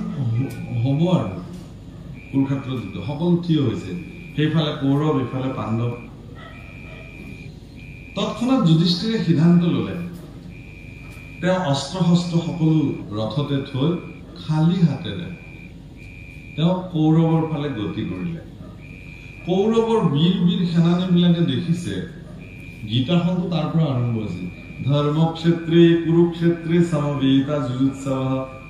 হ'ব আৰু কুৰুক্ষেত্ৰ যুদ্ধ সকলো থিয় হৈছে সেইফালে কৌৰৱ এইফালে পাণ্ডৱ তৎক্ষণাৎ যুধিষ্ঠিৰে সিদ্ধান্ত ললে তেওঁ অস্ত্ৰ শস্ত্ৰ সকলো ৰথতে থৈ খালী হাতেৰে তেওঁ কৌৰৱৰ ফালে গতি কৰিলে কৌৰৱৰ বীৰ বীৰ সেনানীবিলাকে দেখিছে গীতাখনটো তাৰ পৰা আৰম্ভ হৈছে ধৰ্মক্ষেত্ৰে কুৰুক্ষেত্ৰে সমবেতা যুযুৎসৱঃ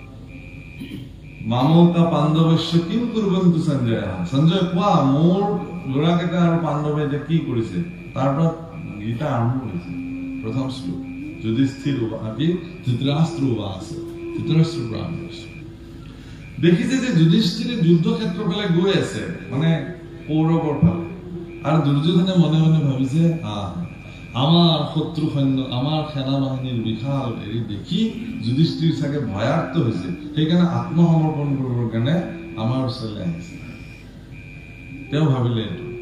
মামকা পাণ্ডৱস্য কিম কুৰ্বন্তু সঞ্জয় সঞ্জয় কোৱা মোৰ ল'ৰাকেইটা আৰু পাণ্ডৱে এতিয়া কি কৰিছে তাৰ পৰা গীতা আৰম্ভ হৈছে প্ৰথম শ্লোক যুধিষ্ঠিৰ ধৃতৰাষ্ট্ৰ উবাচ ধৃতৰাষ্ট্ৰৰ পৰা আৰম্ভ হৈছে দেখিছে যে যুধিষ্ঠিৰে যুদ্ধক্ষেত্ৰৰ ফালে গৈ আছে মানে কৌৰৱৰ ফালে আৰু দুৰ্যোধনে মনে মনে ভাবিছে আমাৰ শত্ৰু সৈন্য আমাৰ সেনা বাহিনীৰ বিশাল হেৰি দেখি যুধিষ্ঠিৰ চাগে ভয়াক্ত হৈছে সেইকাৰণে আত্মসমৰ্পণ কৰিবৰ কাৰণে আমাৰ ওচৰলৈ আহিছে তেওঁ ভাবিলে এইটো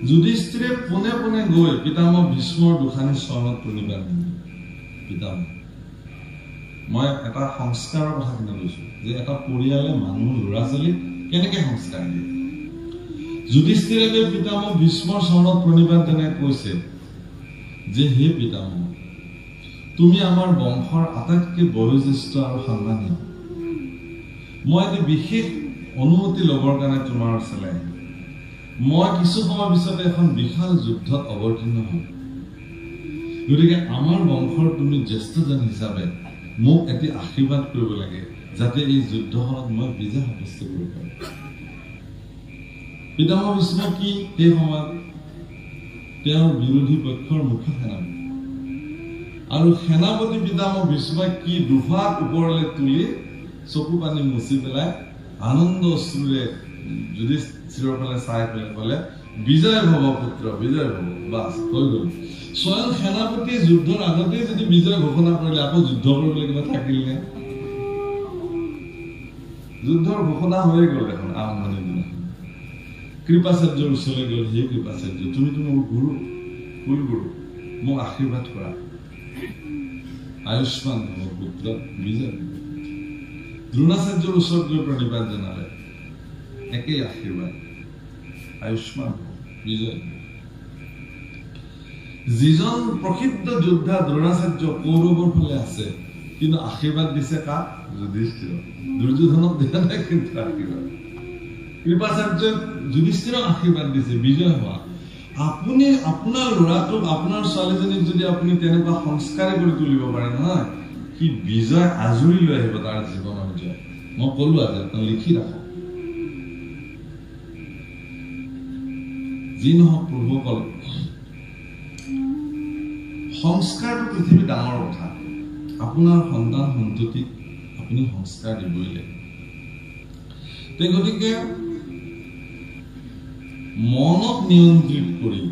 যুধিষ্ঠিৰে পোনে পোনে গৈ পিতামহ ভীষ্মৰ দুখানি চৰণত প্ৰণিপাত পিতামহ মই এটা সংস্কাৰৰ কথা কিনে কৈছো যে এটা পৰিয়ালে মানুহ ল'ৰা ছোৱালীক কেনেকে সংস্কাৰ দিয়ে যুধিষ্ঠিৰে গৈ পিতামহ ভীষ্মৰ চৰণত প্ৰণিপাত জনাই কৈছে যে হে পিতামহ তুমি আমাৰ বংশৰ আটাইতকৈ বয়োজ্যেষ্ঠ আৰু সন্মানীয় মই এটি বিশেষ অনুমতি ল'বৰ কাৰণে তোমাৰ ওচৰলৈ আহিম মই কিছু সময় পিছতে এখন বিশাল যুদ্ধত অৱতীৰ্ণ হম গতিকে আমাৰ বংশৰ তুমি জ্যেষ্ঠজন হিচাপে মোক এটি আশীৰ্বাদ কৰিব লাগে যাতে এই যুদ্ধখনত মই বিজয় সাব্যস্ত কৰিব পাৰোঁ পিতামহ ভীষ্ম কি সেই সময়ত তেওঁৰ বিৰোধী পক্ষৰ মুখ্য সেনাপতি আৰু সেনাপতি পিতামহ ভীষ্মই কি দুহাত ওপৰলৈ তুলি চকু পানী মুচি পেলাই আনন্দ অশ্ৰুৰে যুধিষ্ঠিৰৰ ফালে চাই পেলাই ক'লে বিজয় ভৱ পুত্ৰ বিজয় ভৱ বাছ হৈ গ'ল স্বয়ং সেনাপতিয়ে যুদ্ধৰ আগতে যদি বিজয় ঘোষণা কৰিলে আকৌ যুদ্ধ কৰিবলৈ কিবা থাকিলনে যুদ্ধৰ ঘোষণা হৈয়ে গ'ল এখন আৰম্ভণিৰ দিনাখন কৃপাচাৰ্যৰ ওচৰলৈ গ'ল হে কৃপাচাৰ্য তুমিতো মোৰ গুৰু কুল গুৰু মোক আশীৰ্বাদ কৰা আয়ুষ্মান ভৱ পুত্ৰ বিজয় দ্ৰোণাচাৰ্যৰ ওচৰত গৈ প্ৰণিপাত জনালে একেই আশীৰ্বাদ আয়ুষ্মান বিজয় যিজন প্ৰসিদ্ধ যোদ্ধা দ্ৰোণাচাৰ্য কৌৰৱৰ ফালে আছে কিন্তু আশীৰ্বাদ দিছে কাক যুধিষ্ঠিৰ দুৰ্যোধনক দিয়া নাই কিন্তু আশীৰ্বাদ কৃপাচাৰ্য যুধিষ্ঠিৰক আশীৰ্বাদ দিছে বিজয় হোৱা আপুনি আপোনাৰ ল'ৰাটোক আপোনাৰ ছোৱালীজনীক যদি আপুনি তেনেকুৱা সংস্কাৰে কৰি তুলিব পাৰে নহয় কি বিজয় আজৰি লৈ আহিব তাৰ জীৱনৰ জয় মই ক'লো আজি আপুনি লিখি ৰাখক যি নহওক প্ৰভুসকল সংস্কাৰটো পৃথিৱীৰ ডাঙৰ কথা আপোনাৰ সন্তান সন্ততিক আপুনি সংস্কাৰ দিবই লাগিব গতিকে মনক নিয়ন্ত্ৰিত কৰি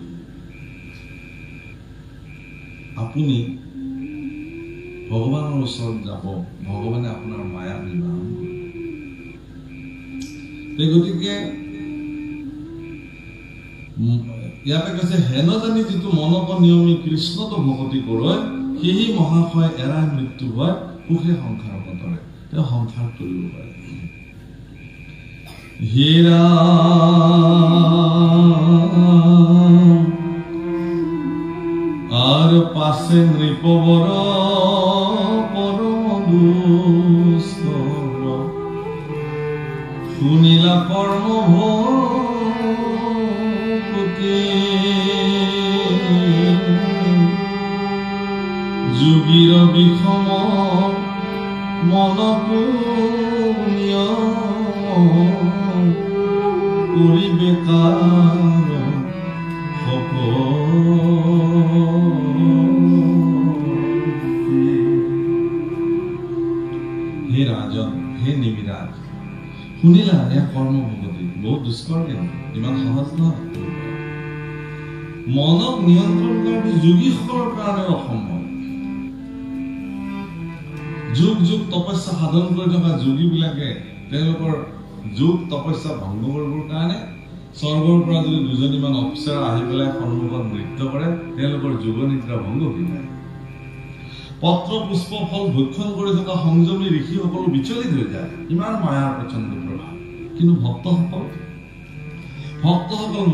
আপুনি ভগৱানৰ ওচৰত যাব ভগৱানে আপোনাৰ মায়া নিবাৰণ কৰিব গতিকে ইয়াতে কৈছে হেন জানি যিটো মনক নিয়মি কৃষ্ণটো ভকতি কৰে সেই মহাশয় এৰাই মৃত্যু হয় সুখে সংসাৰ পতৰে তেওঁ সংসাৰ কৰিব পাৰে হীৰা আৰ পাশে নৃপবৰ পৰম দুস্তৰ শুনিলা কৰ্ম যুগীৰ বিষম মনকো কৰিবে কাৰ হে ৰাজন হে নিবিৰাজ শুনিলা এয়া কৰ্মভগতি বহুত দুষ্কৰ কিন্তু ইমান সহজ নহয় মনক নিয়ন্ত্ৰণ কৰাটো যোগীসকলৰ কাৰণে অসম্ভৱ যুগ যুগ তপস্যা সাধন কৰি থকা যোগীবিলাকে তেওঁলোকৰ যোগ তপস্যা ভংগ কৰিবৰ কাৰণে স্বৰ্গৰ পৰা যদি দুজনীমান অপ্সৰা আহি পেলাই সন্মুখত নৃত্য কৰে তেওঁলোকৰ যোগ নিদ্ৰা ভংগ হৈ যায় পত্ৰ পুষ্প ফল ভক্ষণ কৰি থকা সংযমী ঋষিসকলো বিচলিত হৈ যায় ইমান মায়াৰ প্ৰচণ্ড প্ৰভাৱ কিন্তু ভক্তসকল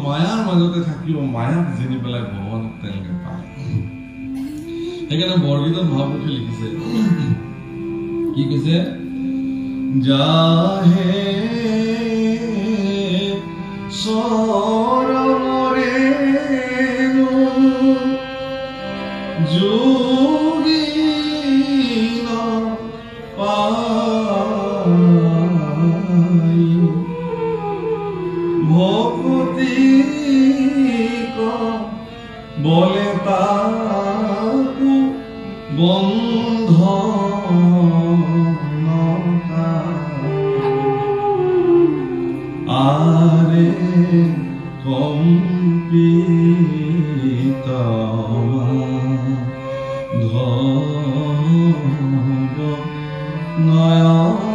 মায়াৰ মাজতে থাকিব মায়াক জিনি পেলাই ভগৱানক তেওঁলোকে পায় সেইকাৰণে বৰগীতত মহাপুৰুষে লিখিছে কি কৈছে যাহে সৰমৰে যোগীন পাই ভক্তি বলে তাকু বন্ধ আৰে কম্পিত ধব নয়ন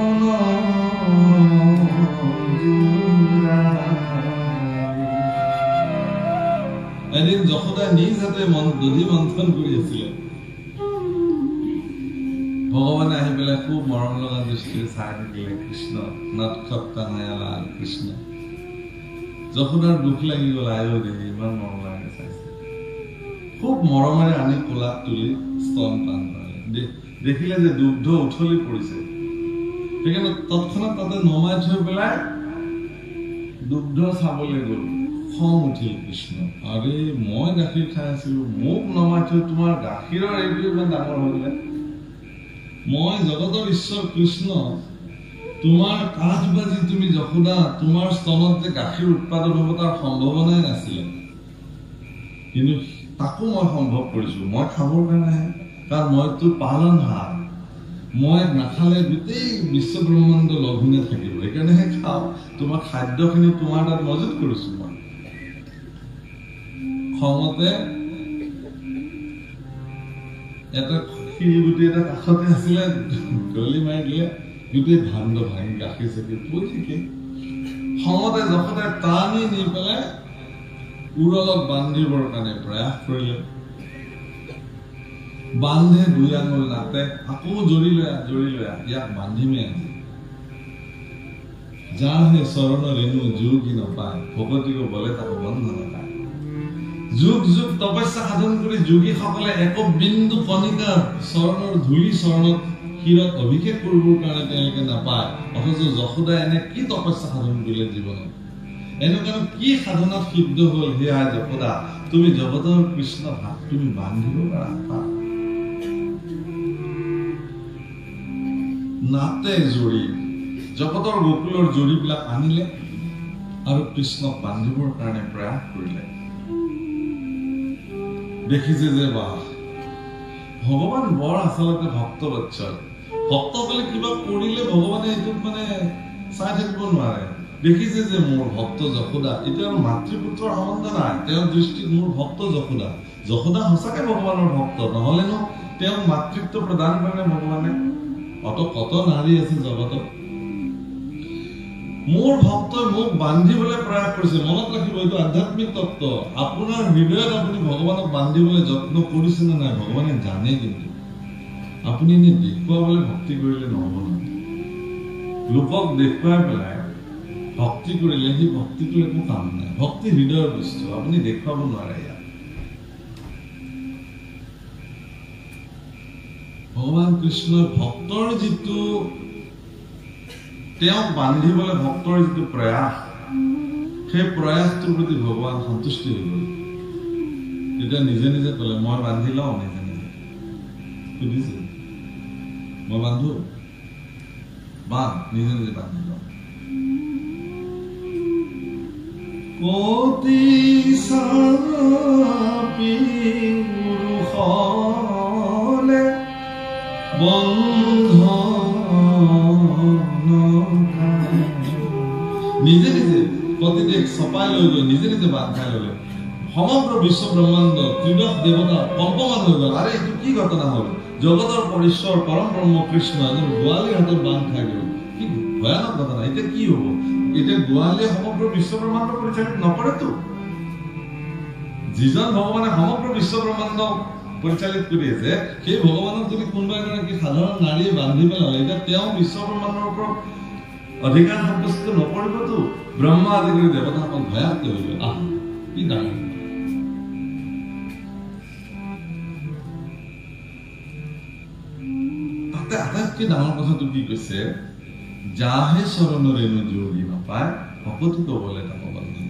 এদিন যশোদা নিজ হাতে দধি মন্থন কৰি আছিলে ভগৱানে আহি পেলাই খুব মৰম লগা দৃষ্টিৰে চাই থাকিলে কৃষ্ণ নক্ষত্ৰা নয়ালাল কৃষ্ণ যশোদাৰ দুখ লাগি গল আয়ো দেহি ইমান মৰম লাগে চাইছে খুব মৰমেৰে আনি কোলাত তুলি স্তন পান কৰালে দেখিলে যে দুগ্ধ উঠলি পৰিছে সেইকাৰণে তৎক্ষণাত তাতে নমাই থৈ পেলাই দুগ্ধ চাবলৈ গল খং উঠিল কৃষ্ণ আৰে মই গাখীৰ খাই আছিলো মোক নমাই থৈ তোমাৰ গাখীৰৰ এইটো ইমান ডাঙৰ হলে মই জগতৰ ঈশ্বৰ কৃষ্ণ তোমাৰ কাজ বাজি তুমি যশোদা তোমাৰ স্তনত যে গাখীৰ উৎপাদন হ'ব তাৰ সম্ভাৱনাই নাছিলে কিন্তু তাকো মই সম্ভৱ কৰিছো মই খাবৰ কাৰণে কাৰণ মইতো পালনহাৰ মই নাখালে গোটেই বিশ্ব ব্ৰহ্মাণ্ড লঘোণে থাকিব সেইকাৰণেহে খাওঁ তোমাৰ খাদ্যখিনি তোমাৰ তাত মজুত কৰিছো মই খঙতে এটা শিলগুটি এটা কাষতে আছিলে গলি মাৰি দিলে গোটেই ভাণ্ড ভাঙি গাখীৰ চাখীৰ পৰি থাকে খঙতে যশোদাই টানি নি পেলাই উৰলত বান্ধিবৰ কাৰণে প্ৰয়াস কৰিলে বান্ধে দুই আঙুল নাতে আকৌ জৰি লৈ ইয়াক বান্ধিমে আজি যাৰ হে চৰণ ৰেণু যোগী নপায় ভকতিক বলে তাক বন্ধ নাপায় যুগ যুগ তপস্যা সাধন কৰি যোগীসকলে এক বিন্দু কণিকা চৰণৰ ধূলি চৰণত শিৰত অভিষেক কৰিবৰ কাৰণে তেওঁলোকে নাপায় অথচ যশোদাই এনে কি তপস্যা সাধন কৰিলে জীৱনত এনেকুৱা কি সাধনাত সিদ্ধ হল হে আই যশোদা তুমি জগতৰ কৃষ্ণ ভাগ তুমি বান্ধিব পাৰা নাতে জৰি জগতৰ গোকুলৰ জৰিবিলাক আনিলে আৰু কৃষ্ণক বান্ধিবৰ কাৰণে প্ৰয়াস কৰিলে দেখিছে যে বাহ ভগৱান বৰ আচলতে ভক্ত বৎসল ভক্তসকলে কিবা কৰিলে ভগৱানে এইটোত মানে চাই থাকিব নোৱাৰে দেখিছে যে মোৰ ভক্ত যশোদা এতিয়া আৰু মাতৃপুত্ৰৰ সম্বন্ধ নাই তেওঁৰ দৃষ্টিত মোৰ ভক্ত যশোদা সঁচাকে ভগৱানৰ ভক্ত নহলেনো তেওঁক মাতৃত্ব প্ৰদান কৰে ভগৱানে কত নাৰী আছে জগতত মোৰ ভক্তই মোক বান্ধিবলৈ প্ৰয়াস কৰিছে মনত ৰাখিব এইটো আধ্যাত্মিক তত্ত্ব আপোনাৰ হৃদয়ত আপুনি ভগৱানক বান্ধিবলৈ যত্ন কৰিছে নে নাই ভগৱানে জানে কিন্তু আপুনি এনে দেখুৱাবলৈ ভক্তি কৰিলে নহব নহয় লোকক দেখুৱাই পেলাই ভক্তি কৰিলে সেই ভক্তিটো একো কাম নাই ভক্তি হৃদয়ৰ বস্তু আপুনি দেখুৱাব নোৱাৰে ইয়াত ভগৱান কৃষ্ণৰ ভক্তৰ যিটো তেওঁক বান্ধিবলৈ ভক্তৰ যিটো প্ৰয়াস সেই প্ৰয়াসটোৰ প্ৰতি ভগৱান সন্তুষ্টি হৈ গল তেতিয়া নিজে নিজে কলে মই বান্ধি লওঁ নিজে নিজে সুধিছে মই বান্ধো বান্ধ নিজে নিজে বান্ধি লওক কতি সাপি মুৰুখলে নিজে নিজে প্ৰতিদেশ চপাই লৈ গৈ নিজে নিজে বান্ধ খাই ললে সমগ্ৰ বিশ্ব ব্ৰহ্মাণ্ড ত্ৰিদশ দেৱতা কম্পমান হৈ গল আৰে এইটো কি ঘটনা হল জগতৰ পৰীশ্বৰ পৰম ব্ৰহ্ম কৃষ্ণ এজন গোৱালীৰ হাতত বান্ধ খাই গল কি ভয়ানক ঘটনা এতিয়া কি হব এতিয়া গোৱালীয়ে সমগ্ৰ বিশ্ব ব্ৰহ্মাণ্ড পৰিচালিত নকৰেতো যিজন ভগৱানে সমগ্ৰ বিশ্ব ব্ৰহ্মাণ্ড পৰিচালিত কৰি আছে সেই ভগৱানক যদি কোনোবা এগৰাকী সাধাৰণ নাৰীয়ে বান্ধি পেলালে এতিয়া তেওঁ বিশ্ব ব্ৰহ্মাণ্ডৰ ওপৰত অধিকাৰ সাব্যস্ত নকৰিবতো ব্ৰহ্মা আদি কৰি দেৱতাসকল ভয়াক্ত হৈ গল আহ কি ডাঙৰ তাতে আটাইতকৈ ডাঙৰ কথাটো কি কৈছে যাহে চৰণৰে যোগী নাপায় ভকতি কবলৈ তাক বন্ধন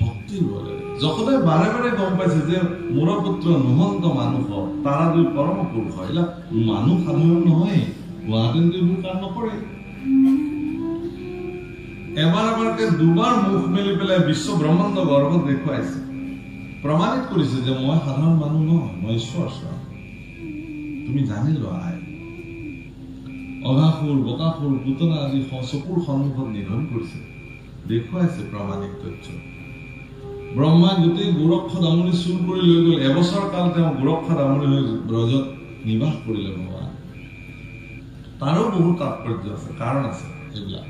ভক্তিৰ বলে যখনে বাৰে বাৰে গম পাইছে যে মোৰ পুত্ৰ নহন্ত মানুহ তাৰা দুই পৰম পুৰুষ এইলা মানুহ সাধাৰণ নহয় গুৱাহাটীত এইবোৰ কাম নকৰে এবাৰ এবাৰকে দুবাৰ মুখ মেলি পেলাই বিশ্ব ব্ৰহ্মাণ্ড গৰ্ভত দেখুৱাইছে প্ৰমাণিত কৰিছে যে মই সাধাৰণ মানুহ নহয় মই ঈশ্বৰ স্বয়ং তুমি জানি লোৱা আই অঘাসুৰ বকাসুৰ পুতনা আদি চকুৰ সন্মুখত নিধন কৰিছে দেখুৱাইছে প্ৰমাণিক তথ্য ব্ৰহ্মাই গোটেই গোৰক্ষ দামনি চুৰ কৰি লৈ গল এবছৰ কাল তেওঁ গোৰক্ষ দামনি হৈ ব্ৰজত নিবাস কৰিলে ভগৱান তাৰো বহুত তাৎপৰ্য আছে কাৰণ আছে এইবিলাক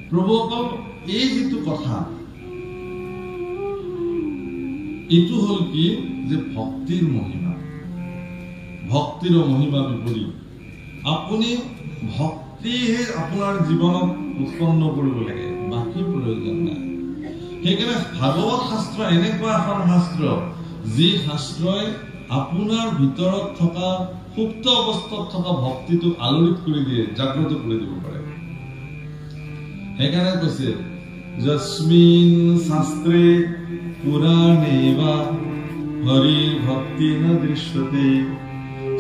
প্ৰভুসকল এই যিটো কথা এইটো হল কি যে ভক্তিৰ মহিমা ভক্তিৰ মহিমা বিপৰীত আপুনি ভক্তিহে আপোনাৰ জীৱনত উৎপন্ন কৰিব লাগে বাকী প্ৰয়োজন নাই সেইকাৰণে ভাগৱত শাস্ত্ৰ এনেকুৱা এখন শাস্ত্ৰ যি শাস্ত্ৰই আপোনাৰ ভিতৰত থকা সুপ্ত অৱস্থাত থকা ভক্তিটো আলোড়িত কৰি দিয়ে জাগ্ৰত কৰি দিব পাৰে সেইকাৰণে কৈছে যস্মিন শাস্ত্ৰে পুৰাণে বা হৰি ভক্তি ন দৃশ্যতে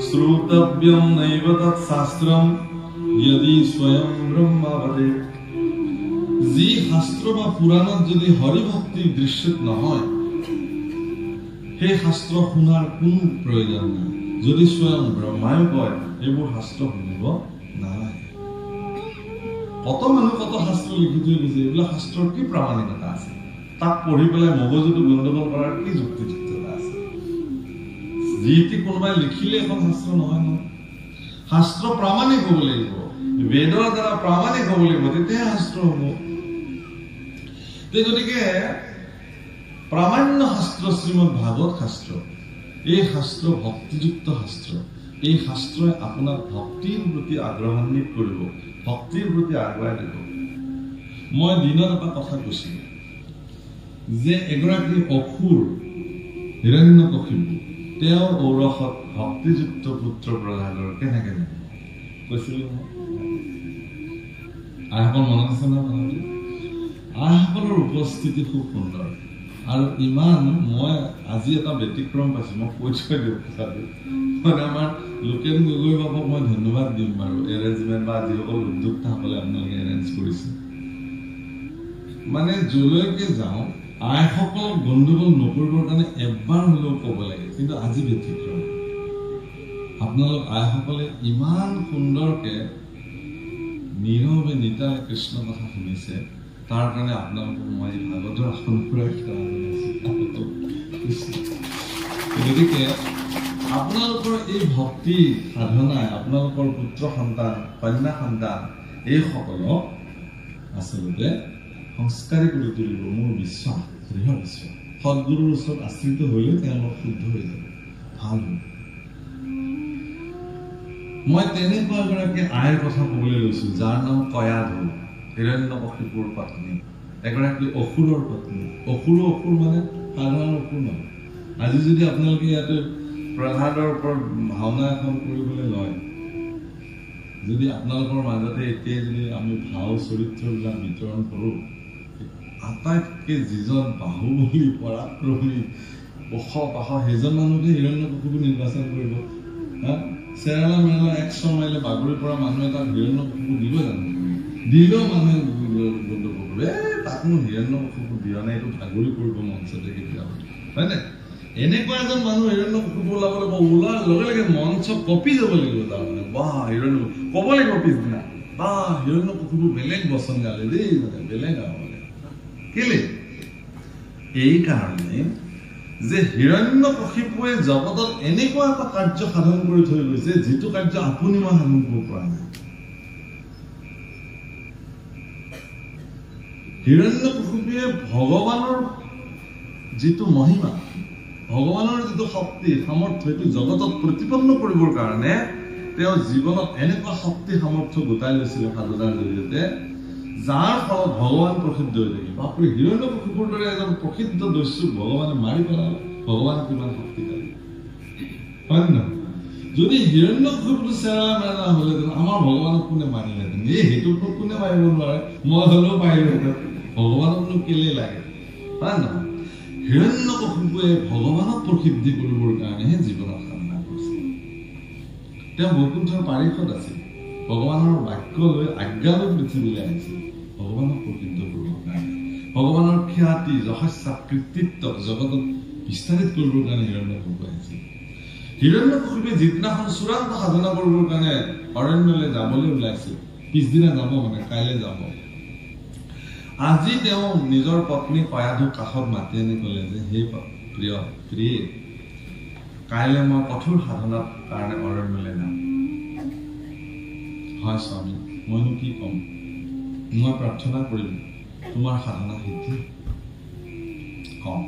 শ্ৰোতব্যম নৈব তৎ শাস্ত্ৰম যদি স্বয়ং ব্ৰহ্মাৱদে যি শাস্ত্ৰ বা পুৰাণত যদি হৰি ভক্তিৰ দৃশ্যত নহয় সেই শাস্ত্ৰ শুনাৰ কোনো প্ৰয়োজন নাই যদি স্বয়ং ব্ৰহ্মাই কয় এইবোৰ শাস্ত্ৰ শুনিব নালাগে কত মানুহ কত শাস্ত্ৰ লিখি থৈ গৈছে এইবিলাক শাস্ত্ৰৰ কি প্ৰামাণিকতা আছে তাক পঢ়ি পেলাই মগজুটো গণ্ডগোল কৰাৰ কি যুক্তিযুক্ততা আছে যিটি কোনোবাই লিখিলে এখন শাস্ত্ৰ নহয় ন শাস্ত্ৰ প্ৰামাণিক হ'ব লাগিব বেদৰ দ্বাৰা প্ৰামাণিক হ'ব লাগিব তেতিয়াহে শাস্ত্ৰ হ'ব গতিকে প্ৰামাণ্য শাস্ত্ৰ শ্ৰীমদ ভাগৱত শাস্ত্ৰ এই শাস্ত্ৰ ভক্তিযুক্ত শাস্ত্ৰ এই শাস্ত্ৰই আপোনাক ভক্তিৰ প্ৰতি আগ্ৰহান্বিত কৰিব ভক্তিৰ প্ৰতি আগুৱাই দিব মই দিনত এটা কথা কৈছিলো যে এগৰাকী অসুৰ হিৰণ্যকশিপু তেওঁৰ ঔৰসত ভক্তিযুক্ত পুত্ৰ প্ৰহ্লাদৰ কেনেকে কৈছিলো আইসকল মনত আছে ন আইসকলৰ উপস্থিতি খুব সুন্দৰ আৰু ইমান মই আজি এটা ব্যতিক্ৰম পাইছো মই কৈ থৈ দিওঁ কথাটো মানে আমাৰ লোকেন গগৈ বাবুক মই ধন্যবাদ দিম বাৰু এৰেঞ্জমেণ্ট বা যিসকল উদ্যোক্তাসকলে আপোনালোকে এৰেঞ্জ কৰিছে মানে যলৈকে যাওঁ আইসকলক গণ্ডগোল নকৰিবৰ কাৰণে এবাৰ হলেও ক'ব লাগে কিন্তু আজি ব্যতিক্ৰম আপোনালোক আইসকলে ইমান সুন্দৰকে নীৰৱে নিতাই কৃষ্ণ কথা শুনিছে তাৰ কাৰণে আপোনালোকক মই ভাগৱতৰ আসন পৰাই গতিকে আপোনালোকৰ এই ভক্তি সাধনাই আপোনালোকৰ পুত্ৰ সন্তান কন্যা সন্তান এইসকলক আচলতে সংস্কাৰী কৰি তুলিব মোৰ বিশ্বাস দৃঢ় বিশ্বাস সদগুৰুৰ ওচৰত আশ্ৰিত হলে তেওঁলোক শুদ্ধ হৈ যাব ভাল হ'ব মই তেনেকুৱা এগৰাকী আইৰ কথা ক'বলৈ লৈছো যাৰ নাম কয়াধু হিৰণ্যকশিপুৰ পত্নী এগৰাকী অসুৰৰ পত্নী অসুৰ মানে সাধাৰণ অসুৰ নহয় আজি যদি আপোনালোকে ইয়াতে প্ৰহ্লাদৰ ওপৰত ভাওনা এখন কৰিবলৈ লয় যদি আপোনালোকৰ মাজতে এতিয়া যদি আমি ভাও চৰিত্ৰবিলাক বিতৰণ কৰো আটাইতকৈ যিজন বাহুবলী পৰাক্ৰমী ওখ পাশ সেইজন মানুহকে হিৰণ্যকশিপু নিৰ্বাচন কৰিব চেৰালা মেৰালা 100 মাইলে বাগৰি পৰা মানুহ এটা হিৰণ্যকশিপু দিব জানো দিলেও মানুহে বন্ধ কৰিব তাকনো হিৰণ্যকশিপু দিয়া নাই এইটো ভাগৰি পৰিব মঞ্চতে কেতিয়াবা হয় নে এনেকুৱা এজন মানুহ হিৰণ্যকশিপু ওলাবলৈ ওলোৱাৰ লগে লগে মঞ্চ কপি যাব লাগিব তাৰমানে বাহ হিৰণ্যকশিপু ক'ব লাগিব পিছদিনা বাহ হিৰণ্যকশিপু বেলেগ বচন গালে দেই মানে বেলেগ গালে কেলে এই কাৰণে যে হিৰণ্যকশিপুৱে জগতত এনেকুৱা এটা কাৰ্য সাধন কৰি থৈ গৈছে যিটো কাৰ্য আপুনি মই সাধন কৰিব পৰা নাই হিৰণ্যকশিপুৱে ভগৱানৰ যিটো মহিমা ভগৱানৰ যিটো শক্তি সামৰ্থ্য এইটো জগতত প্ৰতিপন্ন কৰিবৰ কাৰণে তেওঁ জীৱনত এনেকুৱা শক্তি সামৰ্থ্য গোটাই লৈছিলে সাধনাৰ জৰিয়তে যাৰ ফলত ভগৱান প্ৰসিদ্ধ হৈ থাকিল বাপৰে হিৰণ্যকশিপুৰ দৰে এজন প্ৰসিদ্ধ দস্যুক ভগৱানে মাৰি পেলালে ভগৱান কিমান শক্তিশালী হয় নহয় যদি হিৰণ্যকশিপুটো চেৰালা মেৰালা হ'লেহেঁতেন আমাৰ ভগৱানক কোনে মাৰিলেহেঁতেন সেইটোতো কোনে মাৰিব নোৱাৰে মই হ'লেও পাৰিলোহেঁতেন ভগৱানকনো কেলে লাগে হয় নহয় হিৰণ্যকশিপুৱে ভগৱানক প্ৰসিদ্ধি কৰিবৰ কাৰণেহে জীৱনত সাধনা কৰিছিল তেওঁ বৈকুণ্ঠৰ পাৰিষদ আছিল ভগৱানৰ বাক্য লৈ আজ্ঞা লৈ পৃথিৱীলৈ আহিছিল ভগৱানক প্ৰসিদ্ধ কৰিবৰ কাৰণে ভগৱানৰ খ্যাতি যশস্যা কৃতিত্বক জগতত বিস্তাৰিত কৰিবৰ কাৰণে হিৰণ্যকশিপু আহিছিল হিৰণ্যকশিপুৱে যিদিনাখন চূড়ান্ত সাধনা কৰিবৰ কাৰণে অৰণ্যলৈ যাবলৈ ওলাইছিল পিছদিনা যাব মানে কাইলৈ যাব আজি তেওঁ নিজৰ পত্নী কয়াধুক কাষত মাতি আনি ক'লে যে হে প্ৰিয়ে কাইলৈ মই কঠোৰ সাধনাৰ কাৰণে অৰণ্যলৈ যাম হয় স্বামী মইনো কি ক'ম মই প্ৰাৰ্থনা কৰিম তোমাৰ সাধনা সিদ্ধি কম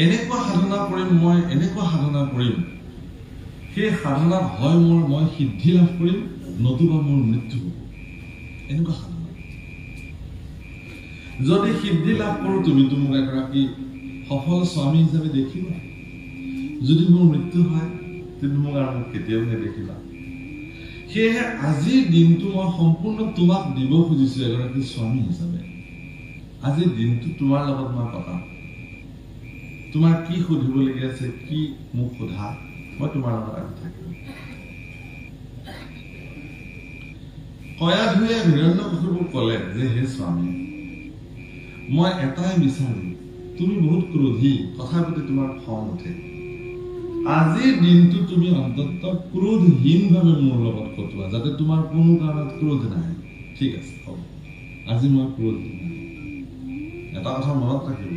এনেকুৱা সাধনা কৰিম মই এনেকুৱা সাধনা কৰিম সেই সাধনাত হয় মই সিদ্ধি লাভ কৰিম নতুবা মোৰ মৃত্যু হ'ব এনেকুৱা সাধনা যদি সিদ্ধি লাভ কৰোঁ তুমি মোক এগৰাকী সফল স্বামী হিচাপে দেখিবা যদি মোৰ মৃত্যু হয় তুমি মোক আৰু কেতিয়াও নেদেখিবা সেয়েহে আজিৰ দিনটো মই সম্পূৰ্ণ তোমাক দিব খুজিছো এগৰাকী স্বামী হিচাপে আজিৰ দিনটো তোমাৰ লগত মই কটাম তোমাৰ কি সুধিবলগীয়া আছে কি মোক সোধা মই তোমাৰ লগত আহি থাকিম কয়াধুৱে হিৰণ্যকশিপুক ক'লে যে হে স্বামী মই এটাই বিচাৰো তুমি বহুত ক্ৰোধী কথা প্ৰতি তোমাৰ খং উঠে আজিৰ দিনটো তুমি অন্তত ক্ৰোধহীনভাৱে মোৰ লগত কটোৱা যাতে তোমাৰ কোনো কাৰণত ক্ৰোধ নাহে ঠিক আছে হ'ব আজি মই ক্ৰোধহীন এটা কথা মনত ৰাখিব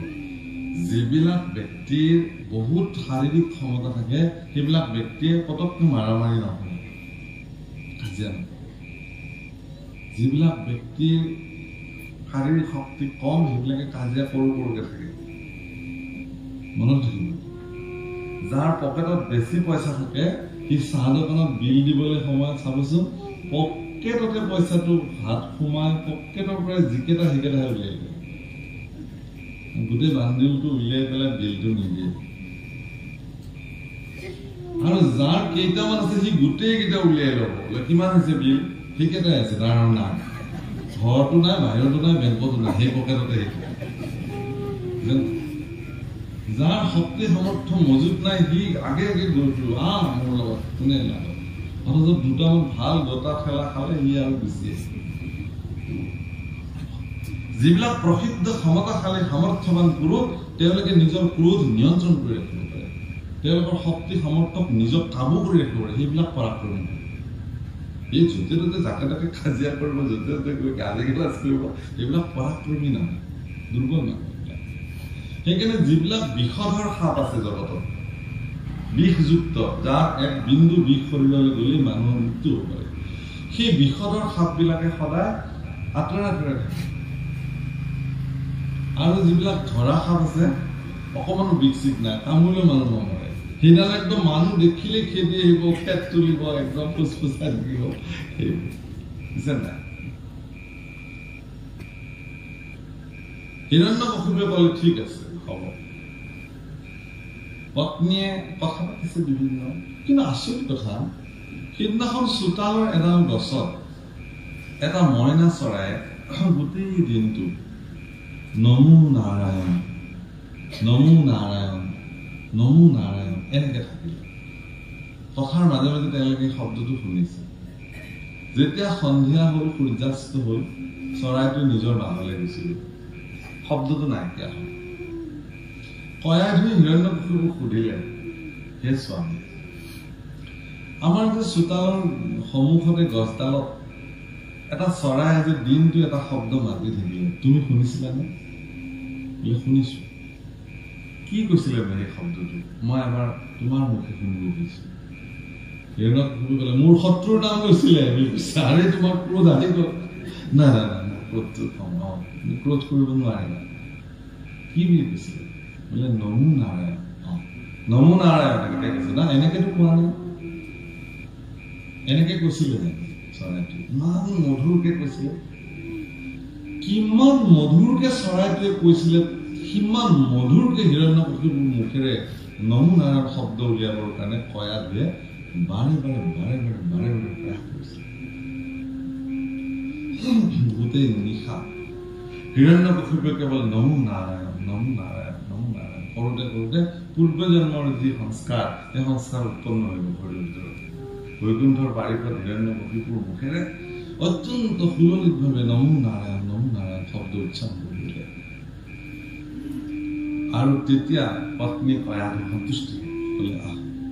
যিবিলাক ব্যক্তিৰ বহুত শাৰীৰিক ক্ষমতা থাকে সেইবিলাক ব্যক্তিয়ে পটককৈ মাৰামাৰি নহয় কাজিয়া নকৰে যিবিলাক ব্যক্তিৰ শাৰীৰিক শক্তি কম সেইবিলাকে কাজিয়া কৰোকে থাকে মনত ৰাখিব যাৰ পকেটত বেছি পইচা থাকে সি চাহ দোকানত বিল দিবলৈ সময়ত চাবচোন পকেটতে পইচাটো হাত সোমাই পকেটৰ পৰা যিকেইটা সেইকেইটাহে উলিয়াই দিয়ে গোটেই বান্দিলটো উলিয়াই পেলাই বিলটো নিদিয়ে আৰু যাৰ কেইটামান আছে সি গোটেইকেইটা উলিয়াই ল'ব কিমান হৈছে বিল সেইকেইটাই আছে তাৰ নাম ঘৰটো নাই বাহিৰতো নাই বেংকতো নাই সেই পকেটতে যাৰ শক্তি সামৰ্থ্য মজুত নাই সি আগে আগে গৈ ফুৰিব মোৰ লগত কোনে লাগে অথচ দুটামান ভাল গোটা খেলা খালে সি আৰু বেছি আছে যিবিলাক প্ৰসিদ্ধ ক্ষমতাশালী সামৰ্থ্যৱান পুৰুষ তেওঁলোকে নিজৰ ক্ৰোধ নিয়ন্ত্ৰণ কৰি ৰাখিব পাৰে তেওঁলোকৰ শক্তি সামৰ্থ্যক নিজক কাবু কৰি ৰাখিব পাৰে সেইবিলাক পৰাক্ৰমী এই য'তে ত'তে যাকে তাকে কাজিয়া কৰিব য'তে ত'তে গৈ গালি গালাজ কৰিব এইবিলাক পৰাক্ৰমী নহয় দুৰ্বল নহয় সেইকাৰণে যিবিলাক বিষধৰ সাপ আছে জগতত বিষযুক্ত যাৰ এক বিন্দু বিষ শৰীৰলৈ গ'লেই মানুহৰ মৃত্যু হ'ব পাৰে সেই বিষধৰ সাপবিলাকে সদায় আঁতৰে আঁতৰে থাকে আৰু যিবিলাক ধৰা সাপ আছে অকণমানো বিষ চিক নাই কামুৰিলেও মানুহ নমৰে সেইডাল একদম মানুহ দেখিলে খেদি আহিব খেত তুলিব একদম ফুচফুচাই থাকিব বুজিছে নাই হিৰণ্যকশিপুৱে ক'লে ঠিক আছে হ'ব পত্নীয়ে কথা পাতিছে বিভিন্ন কিন্তু আচৰিত কথা সেইদিনাখন চোতালৰ এডাল গছত এটা মইনা চৰাই গোটেই দিনটো নমো নাৰায়ণ নমো নাৰায়ণ নমো নাৰায়ণ এনেকে থাকিলে কথাৰ মাজে মাজে তেওঁলোকে শব্দটো শুনিছে যেতিয়া সন্ধিয়া হ'ল সূৰ্যাস্ত হ'ল চৰাইটো নিজৰ বাহলৈ গুচি গ'ল শব্দটো নাইকিয়া হ'ল কয়াই ধৰি হিৰণ্যকশিপুক সুধিলে হে স্বামী আমাৰ যে চোতালৰ সন্মুখতে গছডালত এটা চৰাই আজি দিনটো এটা শব্দ মাতি থাকিলে তুমি শুনিছিলানে শুনিছো কি কৈছিলে সেই শব্দটো মই এবাৰ তোমাৰ মুখে শুনিব বিচাৰিছো হিৰণ্যকশিপুৱে ক'লে মোৰ শত্ৰুৰ নাম কৈছিলে আৰে তোমাৰ ক্ৰোধ আহি গ'ল নাই নাই নাই ক্ৰোধটো ক্ৰোধ কৰিব নোৱাৰিবা কি বুলি কৈছিলে বোলে নমো নাৰায়ণ নমো নাৰায়ণ এনেকৈ কৈছে না এনেকেতো কোৱা নাই এনেকে কৈছিলে চৰাইটো ইমান মধুৰকে কৈছিলে কিমান মধুৰকে চৰাইটোৱে কৈছিলে সিমান মধুৰকে হিৰণ্যকশিপুৰ মুখেৰে নমো নাৰায়ণ শব্দ উলিয়াবৰ কাৰণে কয়াটোৱে বাৰে বাৰে বাৰে বাৰে বাৰে বাৰে প্ৰয়াস কৰিছিলে গোটেই নিশা হিৰণ্যকশিপুৱে কেৱল নমো নাৰায়ণ নমো নাৰায়ণ নমো নাৰায়ণ কৰোঁতে কৰোঁতে পূৰ্বজন্মৰ যি সংস্কাৰ সেই সংস্কাৰ উৎপন্ন হৈ গ'ল বৈকুণ্ঠৰ বাৰীপত হিৰণ্যকশিপুৰ মুখেৰে অত্যন্ত সুললিতভাৱে নমো নাৰায়ণ শব্দ উচ্চাৰণ কৰিলে আৰু তেতিয়া পত্নী কয়াটো সন্তুষ্টি ক'লে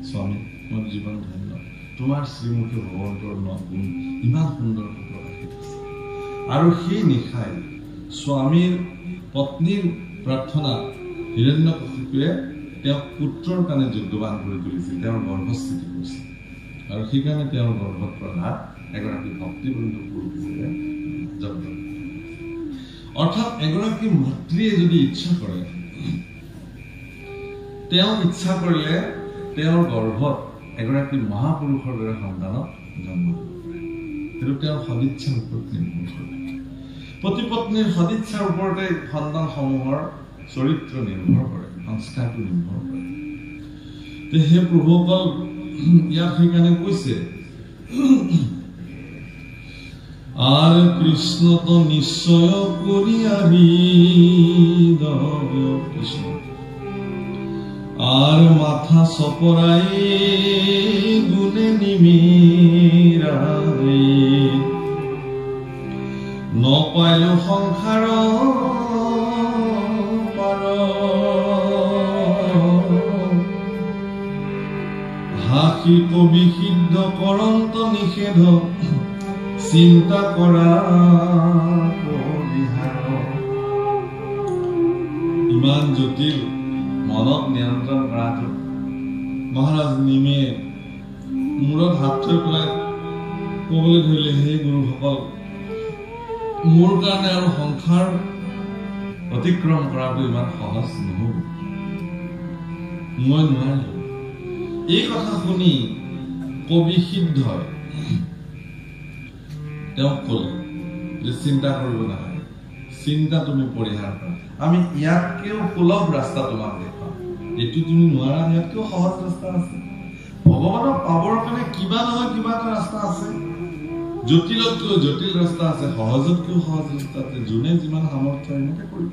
স্বামী মোৰ জীৱন ধন্য তোমাৰ শ্ৰীমুখে ভগৱন্তৰ গুণ ইমান সুন্দৰকৈ প্ৰকাশিত হৈছে আৰু সেই নিশাই স্বামীৰ পত্নীৰ প্ৰাৰ্থনাত হিৰণ্যকশিপুৱে তেওঁক পুত্ৰৰ কাৰণে যোগ্যৱান কৰি তুলিছিল তেওঁৰ গৰ্ভস্থিতি কৰিছিল আৰু সেইকাৰণে তেওঁৰ গৰ্ভত প্ৰধাত এগৰাকী ভক্তিবন্ধু পুৰুষ হিচাপে জন্ম অৰ্থাৎ এগৰাকী মাতৃয়ে যদি ইচ্ছা কৰে তেওঁ ইচ্ছা কৰিলে তেওঁৰ গৰ্ভত এগৰাকী মহাপুৰুষৰ দৰে সন্তানক জন্ম দিব পাৰে সেইটো তেওঁৰ সদিচ্ছাৰ ওপৰত নিৰ্ভৰ কৰে পতি পত্নীৰ সদিচ্ছাৰ ওপৰতে সন্তানসমূহৰ চৰিত্ৰ নিৰ্ভৰ কৰে সংস্কাৰটো নিৰ্ভৰ কৰে সেই প্ৰভুসকল ইয়াত সেইকাৰণে কৈছে আর কৃষ্ণ তো নিশ্চয় করিয়াবি কৃষ্ণ আর মাথা সপরাই গুনে নিমিরাই নপাইল সংসার হাসি কবি সিদ্ধ করন্ত নিষেধ চিন্তা কৰা ইমান জটিল মনত নিয়ন্ত্ৰণ কৰাটো মহাৰাজ নিমে মূৰত হাত থৈ পেলাই ক'বলৈ ধৰিলে হে গুৰুসকল মোৰ কাৰণে আৰু সংসাৰ অতিক্ৰম কৰাটো ইমান সহজ নহ'ব মই নোৱাৰিলো এই কথা শুনি কবি সিদ্ধই তেওঁক ক'লে যে চিন্তা কৰিব নালাগে চিন্তা তুমি পৰিহাৰ কৰা আমি ইয়াতকেও সুলভ ৰাস্তা তোমাক দেখাম এইটো তুমি নোৱাৰা ইয়াতকেও সহজ ৰাস্তা আছে ভগৱানক পাবৰ কাৰণে কিবা নহয় কিবা এটা ৰাস্তা আছে জটিলতকৈ জটিল ৰাস্তা আছে সহজতকৈ সহজ ৰাস্তা আছে যোনে যিমান সামৰ্থ্য এনেকে কৰিব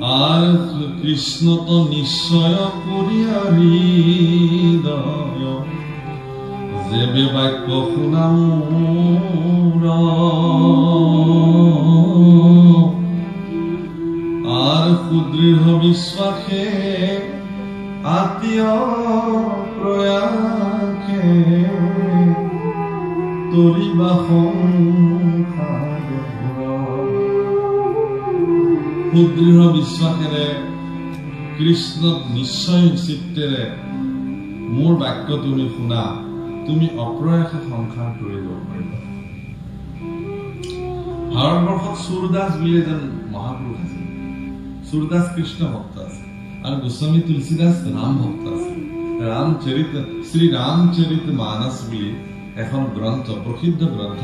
আৰ কৃষ্ণ তো নিশ্চয় কৰিয়াবি যেবে বাক্য শুনাম আৰ সুদৃঢ় বিশ্বাসে আত্মীয় প্ৰয়াসে তৰিবা সংসাৰ সুদৃঢ় বিশ্বাসেৰে কৃষ্ণক নিশ্চয় চিত্তেৰে মোৰ বাক্য তুমি শুনা তুমি অপ্ৰয়াসে সংসাৰ কৰি যাব পাৰিবা ভাৰতবৰ্ষত সুৰদাস বুলি এজন মহাপুৰুষ আছে সুৰদাস কৃষ্ণ ভক্ত আছে আৰু গোস্বামী তুলসীদাস ৰাম ভক্ত আছে শ্ৰী ৰামচৰিত মানস বুলি এখন গ্ৰন্থ প্ৰসিদ্ধ গ্ৰন্থ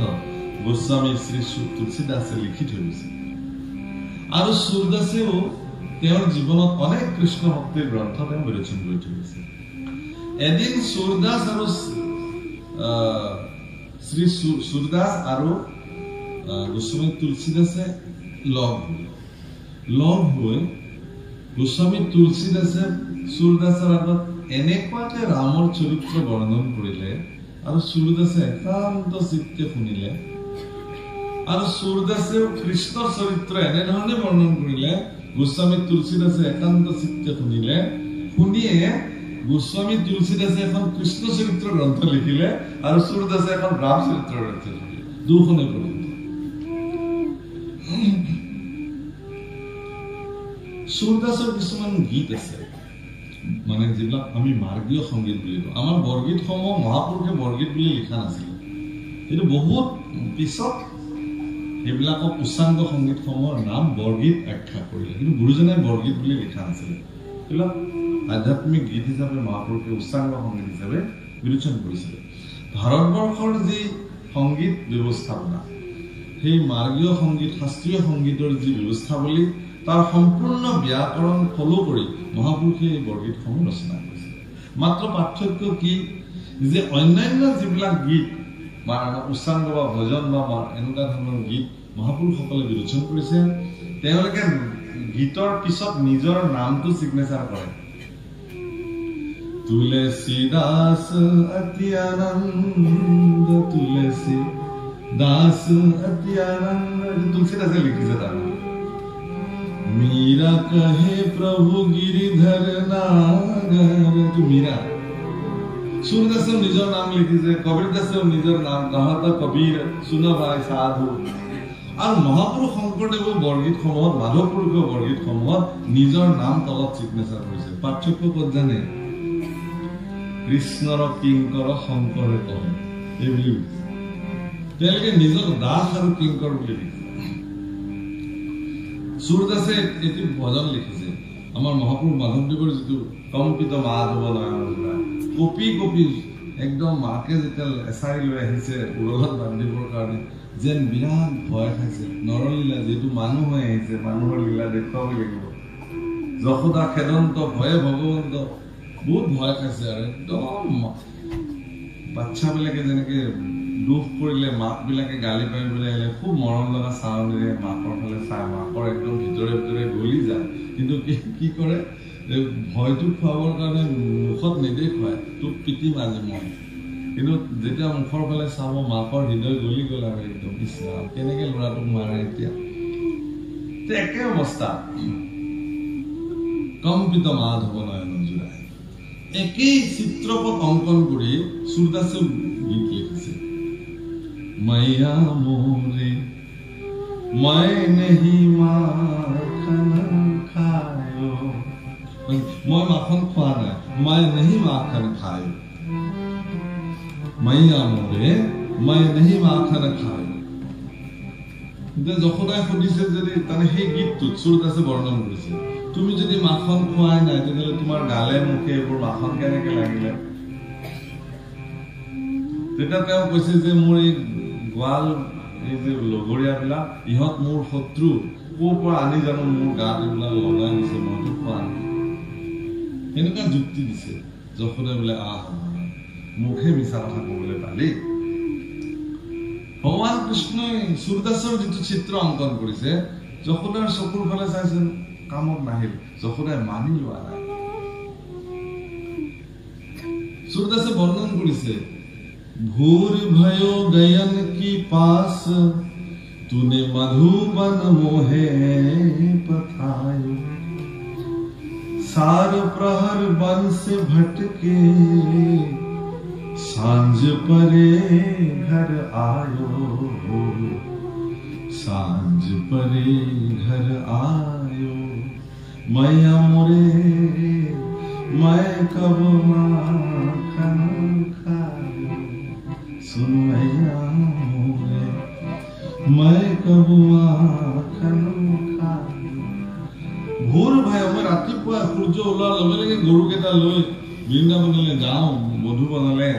গোস্বামী শ্ৰী তুলসীদাসে লিখি থৈ গৈছে আৰু সুৰদাসেও তেওঁৰ জীৱনত অনেক কৃষ্ণ ভক্তিৰ গ্ৰন্থ তেওঁ বিৰচন কৰি থৈ গৈছে এদিন সুৰদাস আৰু শ্ৰী সুৰদাস আৰু গোস্বামী তুলসীদাসে লগ হৈ গোস্বামী তুলসীদাসে সুৰদাসৰ আগত এনেকুৱাকে ৰামৰ চৰিত্ৰ বৰ্ণন কৰিলে আৰু সূৰদাসে একান্ত চিত্তে শুনিলে আৰু সূৰদাসেও কৃষ্ণৰ চৰিত্ৰ এনেধৰণে বৰ্ণন কৰিলে গোস্বামী তুলসীদাসে একান্ত চিত্তে শুনিলে শুনিয়ে গোস্বামী তুলসীদাসে এখন কৃষ্ণ চৰিত্ৰ গ্ৰন্থ লিখিলে আৰু সূৰদাসে এখন ৰাম চৰিত্ৰ গ্ৰন্থ লিখিলে দুখনে পঢ়িলে সূৰদাসৰ কিছুমান গীত আছে মানে যিবিলাক আমি মাৰ্গীয় সংগীত বুলি কওঁ আমাৰ বৰগীতসমূহ মহাপুৰুষে বৰগীত বুলি লিখা নাছিল কিন্তু বহুত পিছত এইবিলাকক উচ্চাংগ সংগীতসমূহৰ নাম বৰগীত আখ্যা কৰিলে কিন্তু গুৰুজনে বৰগীত বুলি লিখা নাছিল এইবিলাক আধ্যাত্মিক গীত হিচাপে মহাপুৰুষে উচ্চাংগ সংগীত হিচাপে বিবেচন কৰিছিল ভাৰতবৰ্ষৰ যি সংগীত ব্যৱস্থাপনা সেই মাৰ্গীয় সংগীত শাস্ত্ৰীয় সংগীতৰ যি ব্যৱস্থাৱলী তাৰ সম্পূৰ্ণ ব্যাকৰণ ফলো কৰি মহাপুৰুষে এই বৰগীতসমূহ ৰচনা কৰিছিল মাত্ৰ পাৰ্থক্য কি যে অন্যান্য যিবিলাক গীত বা উচ্চাংগ বা ভজন বা এনেকুৱা ধৰণৰ গীত মহাপুৰুষসকলে বিবেচন কৰিছে তেওঁলোকে গীতৰ পিছত নিজৰ নামটো সিগনেচাৰ কৰে তুলসীদাস অতি আনন্দ তুলসী দাস অতি আনন্দ তুলসীদাসে লিখিছে তাৰ मीरा कहे प्रभु गिरिधर नागर मीरा सूरदासे निजर नाम लिखिছে কবিৰদাসেও নিজৰ নাম গাহত কবিৰ সুন ভাই সাধু আৰু মহাপুৰুষ শংকৰদেৱৰ বৰগীতসমূহত মাধৱপুৰুষৰ বৰগীতসমূহত নিজৰ নাম তলত সিগনেচাৰ কৰিছে পাৰ্থক্য ক'ত জানে কৃষ্ণৰ কিংকৰ শংকৰে কয় এই বুলি তেওঁলোকে নিজৰ দাস আৰু কিংকৰ বুলি লিখিছে সূৰদাসে এটি ভজন লিখিছে আমাৰ মহাপুৰুষ মাধৱদেৱৰ যিটো কম্পিত মাধৱ নয়নজোৰা কপি কপি একদম মাকে যেতিয়া এচাৰি লৈ আহিছে উৰলত বান্ধিবৰ কাৰণে যেন বিৰাট ভয় খাইছে নৰলীলা যিটো মানুহ হৈ আহিছে মানুহৰ লীলা দেখুৱাব লাগিব যশোদা খেদন্ত ভয়ে ভগৱন্ত বহুত ভয় খাইছে আৰু একদম বাচ্চাবিলাকে যেনেকে দুখ কৰিলে মাক বিলাকে গালি পাৰিবলৈ আহিলে খুব মৰম লগা চাউনিৰে মাকৰ ফালে চাই মাকৰ একদম ভিতৰে ভিতৰে গলি যায় কিন্তু কি কৰে ভয়টো খুৱাবৰ কাৰণে মুখত নেদেখুৱায় তোক পিটি মাজে মই কিন্তু যেতিয়া মুখৰ ফালে চাব মাকৰ হৃদয় গলি গ'ল আৰু একদম ইছৰাম কেনেকে ল'ৰাটোক মাৰে এতিয়া একে অৱস্থা কম্পিত মাধৱ নয়নজোৰা একেই চিত্ৰপট অংকন কৰি সূৰদাসে গীত লিখিছে मैया मोरे मैं नहीं माखन खायो मैं माखन खा ना मैं नहीं माखन खायो मैया मोरे मैं नहीं माखन खायो যশোদাই সুধিছে যদি তানে সেই গীতটোত সূৰদাসে বৰ্ণন কৰিছে তুমি যদি মাখন খোৱাই নাই তেতিয়াহ'লে তোমাৰ গালে মুখে এইবোৰ মাখন কেনেকে লাগিলে তেতিয়া তেওঁ কৈছে যে মোৰ এই গোৱাল এই যে লগৰীয়াবিলাক ইহঁত মোৰ শত্ৰু ক'ৰ পৰা আনি জানো মোৰ গাত এইবিলাক লগাই দিছে মইতো খোৱা নাই এনেকুৱা যুক্তি দিছে যশোদাই বোলে মুখে মিছা কথা ক'বলৈ পালি ভগৱান কৃষ্ণই সূৰদাসৰ যিটো চিত্ৰ অংকন কৰিছে যশোদাৰ চকুৰ ফালে চাইছে কামত নাহিল যশোদাই মানি লোৱা নাই সূৰদাসে বৰ্ণন কৰিছে भूर भयो गयन की पास तूने मधुबन मोहे पथायो सार प्रहर बन से भटके सांझ परे घर आयो सांझ परे घर आयो मैया मोरे मैं कब माखन सुन मैया मोरे मैं कब माखन खायो ভোৰ ভাই মই ৰাতিপুৱা সূৰ্য ওলোৱাৰ লগে লগে গৰুকেইটা লৈ বৃন্দাবনলৈ যাওঁ মধুবনলৈ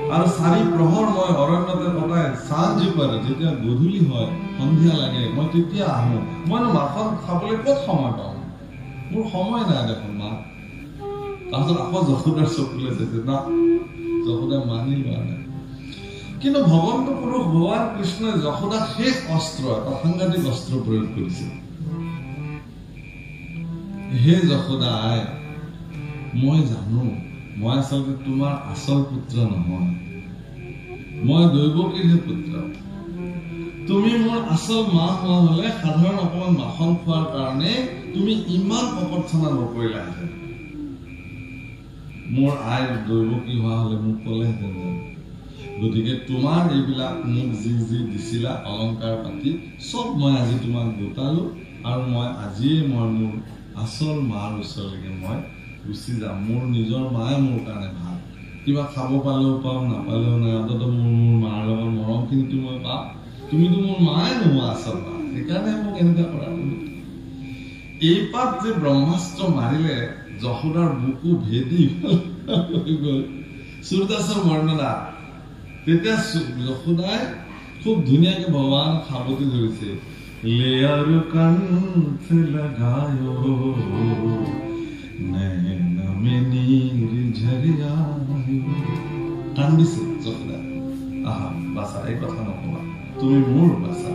আৰু চাৰি প্ৰহৰ মই অৰণ্যতে কটাই চাঞ্জ পাৰে যেতিয়া গধূলি হয় সন্ধিয়া লাগে মই তেতিয়া আহোঁ মইনো মাখন খাবলৈ ক'ত সময় পাওঁ মোৰ সময় নাই দেখোন মা তাৰপিছত আকৌ যশোদাৰ চকুলে চাইছে না যশোদা মানি লোৱা নাই কিন্তু ভগৱন্ত পুৰুষ ভগৱান কৃষ্ণই যশোদা শেষ অস্ত্ৰ এটা সাংঘাতিক অস্ত্ৰ প্ৰয়োগ কৰিছে হে যশোদা মই জানো মই আচলতে তোমাৰ আচল পুত্ৰ নহয়, মই দৈৱকীৰহে পুত্ৰ। তুমি মোৰ আচল মা হোৱা হলে সাধাৰণ অকমান মাখন খোৱাৰ কাৰণে তুমি ইমান অকৰ্থনা নকৰিলাহেঁতেন। মোৰ আই দৈৱকী হোৱা হলে মোক কলেহেঁতেন। গতিকে তোমাৰ এইবিলাক মোক যি যি দিছিলা অলংকাৰ পাতি চব মই আজি তোমাক গোটালো, আৰু মই আজিয়ে মই মোৰ আচল মাৰ ওচৰলৈকে মই গুচি যাম। মোৰ নিজৰ মায়ে মোৰ কাৰণে ভাল, কিবা খাব পালেও পাওঁ নাপালেও নাই, অন্তত মোৰ মাৰ লগত মৰমখিনিতো মই পাম। তুমিতো মোৰ মায়ে নোহোৱা আচল মা, সেইকাৰণে মোক এনেকুৱা কৰা। এই পাত যে ব্ৰহ্মাস্ত্ৰ মাৰিলে যশোদাৰ বুকু ভেদি গল, সূৰদাসৰ বৰ্ণনা। তেতিয়া যশোদাই খুব ধুনীয়াকে ভগৱান সাৱটি ধৰিছে, লেয়াৰ কান্থ লগায়ো নैना में नीर झरिया, কান্দিছে যশোদা। আহা বাছা, এই কথা নকবা, তুমি মোৰ বাছা।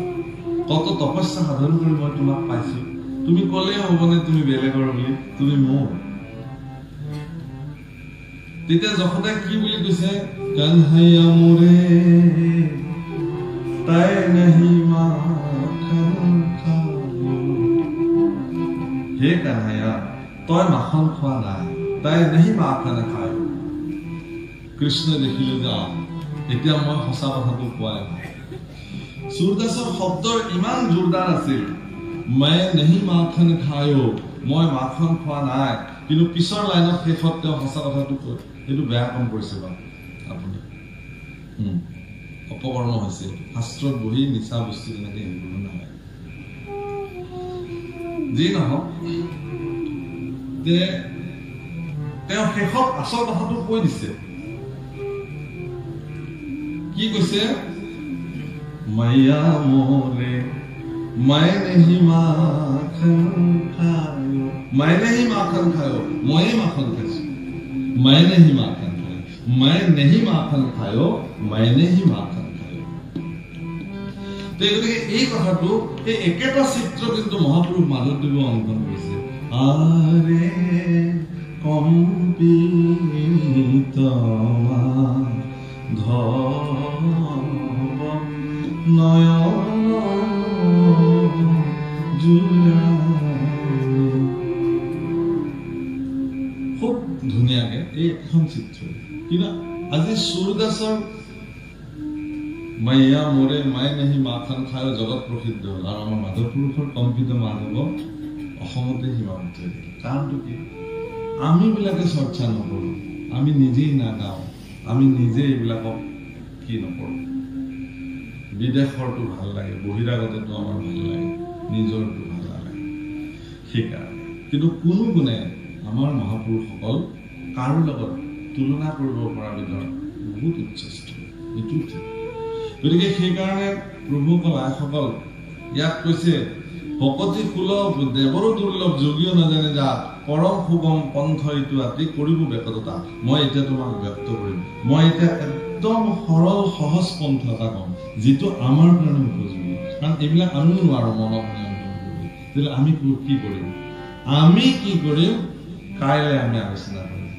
কত তপস্যা সাধন কৰি মই তোমাক পাইছো, তুমি কলে হবনে তুমি বেলেগৰ বুলি, তুমি মোৰ। তেতিয়া যশোদাই কি বুলি কৈছে, কানহাইয়া মোৰে তাই নাহি মাখন খালো। হে কানহাইয়া, তই মাখন খোৱা নাই, তাই নাহি মাখন খায়। কৃষ্ণ দেখিলে যে এতিয়া মই সঁচা কথাটো কোৱাই ভাল। সূৰদাসৰ শব্দৰ ইমান জোৰদাৰ আছিল, মই নাহি মাখন খায়ো, মই মাখন খোৱা নাই। কিন্তু পিছৰ লাইনত শেষত তেওঁ সঁচা কথাটো কয়, এইটো বেয়া কাম কৰিছে বাৰু আপুনি, অপকৰ্ম হৈছে। শাস্ত্ৰত বহি নিচা বস্তু তেনেকে হেৰি কৰিব নালাগে। যি নহওক, তেওঁ শেষত আচল কথাটো কৈ দিছে। কি কৈছে, মায়া মোৰে মই নেহি মাখন খায়ো, মই নেহি মাখন খায়ো, ময়ে মাখন খাইছো। মই নেহি মাখন খায়ো, মই নেহি মাখন খায়ো, মই নেহি মাখন খায়ো। গতিকে এই কথাটো, এই একেটা চিত্ৰ কিন্তু মহাপুৰুষ মাধৱদেৱে অংকন কৰিছে। আৰে কম্পিত নয়ন খুব ধুনীয়াকে এই এখন চিত্ৰ। কিন্তু আজি সূৰদাসৰ মাইয়া মোৰে মাই নাহি মাখন খায় জগত প্ৰসিদ্ধ হ'ল, আৰু আমাৰ মাধৱ পুৰুষৰ কম্পিত মাধৱ অসমতে সীমাবদ্ধ হৈ থাকিল। কাৰণটো কি, আমি বিলাকে চৰ্চা নকৰো, আমি নিজেই নাগাওঁ, আমি নিজে এইবিলাকক কি নকৰো। বিদেশৰটো ভাল লাগে, বহিৰাগতটো আমাৰ ভাল লাগে, নিজৰটো ভাল নালাগে। সেইকাৰণে কিন্তু কোনো গুণে আমাৰ মহাপুৰুষসকল কাৰো লগত তুলনা কৰিব পৰা ভিতৰত বহুত উচ্চস্থ, এইটো ঠিক। গতিকে সেইকাৰণে প্ৰভুসকল আইসকল ইয়াত কৈছে, ভকতি সুলভ দেৱৰো দুৰ্লভ, যোগীও নাজানে যা, পৰম শুভম পন্থ এইটো আতি কৰিব বেকততা। মই এতিয়া তোমাক ব্যক্ত কৰিম, মই এতিয়া একদম সৰল সহজ পন্থ এটা কম, যিটো আমাৰ কাৰণে উপযোগী। কাৰণ এইবিলাক আমিও নোৱাৰো মনক নিয়ন্ত্ৰণ কৰিব। তেতিয়াহ'লে আমি কি কৰিম, আমি কি কৰিম কাইলৈ আমি আলোচনা কৰিম।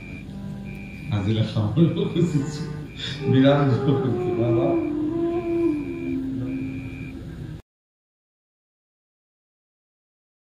আজিলৈ সামৰিব খুজিছো। বিৰাট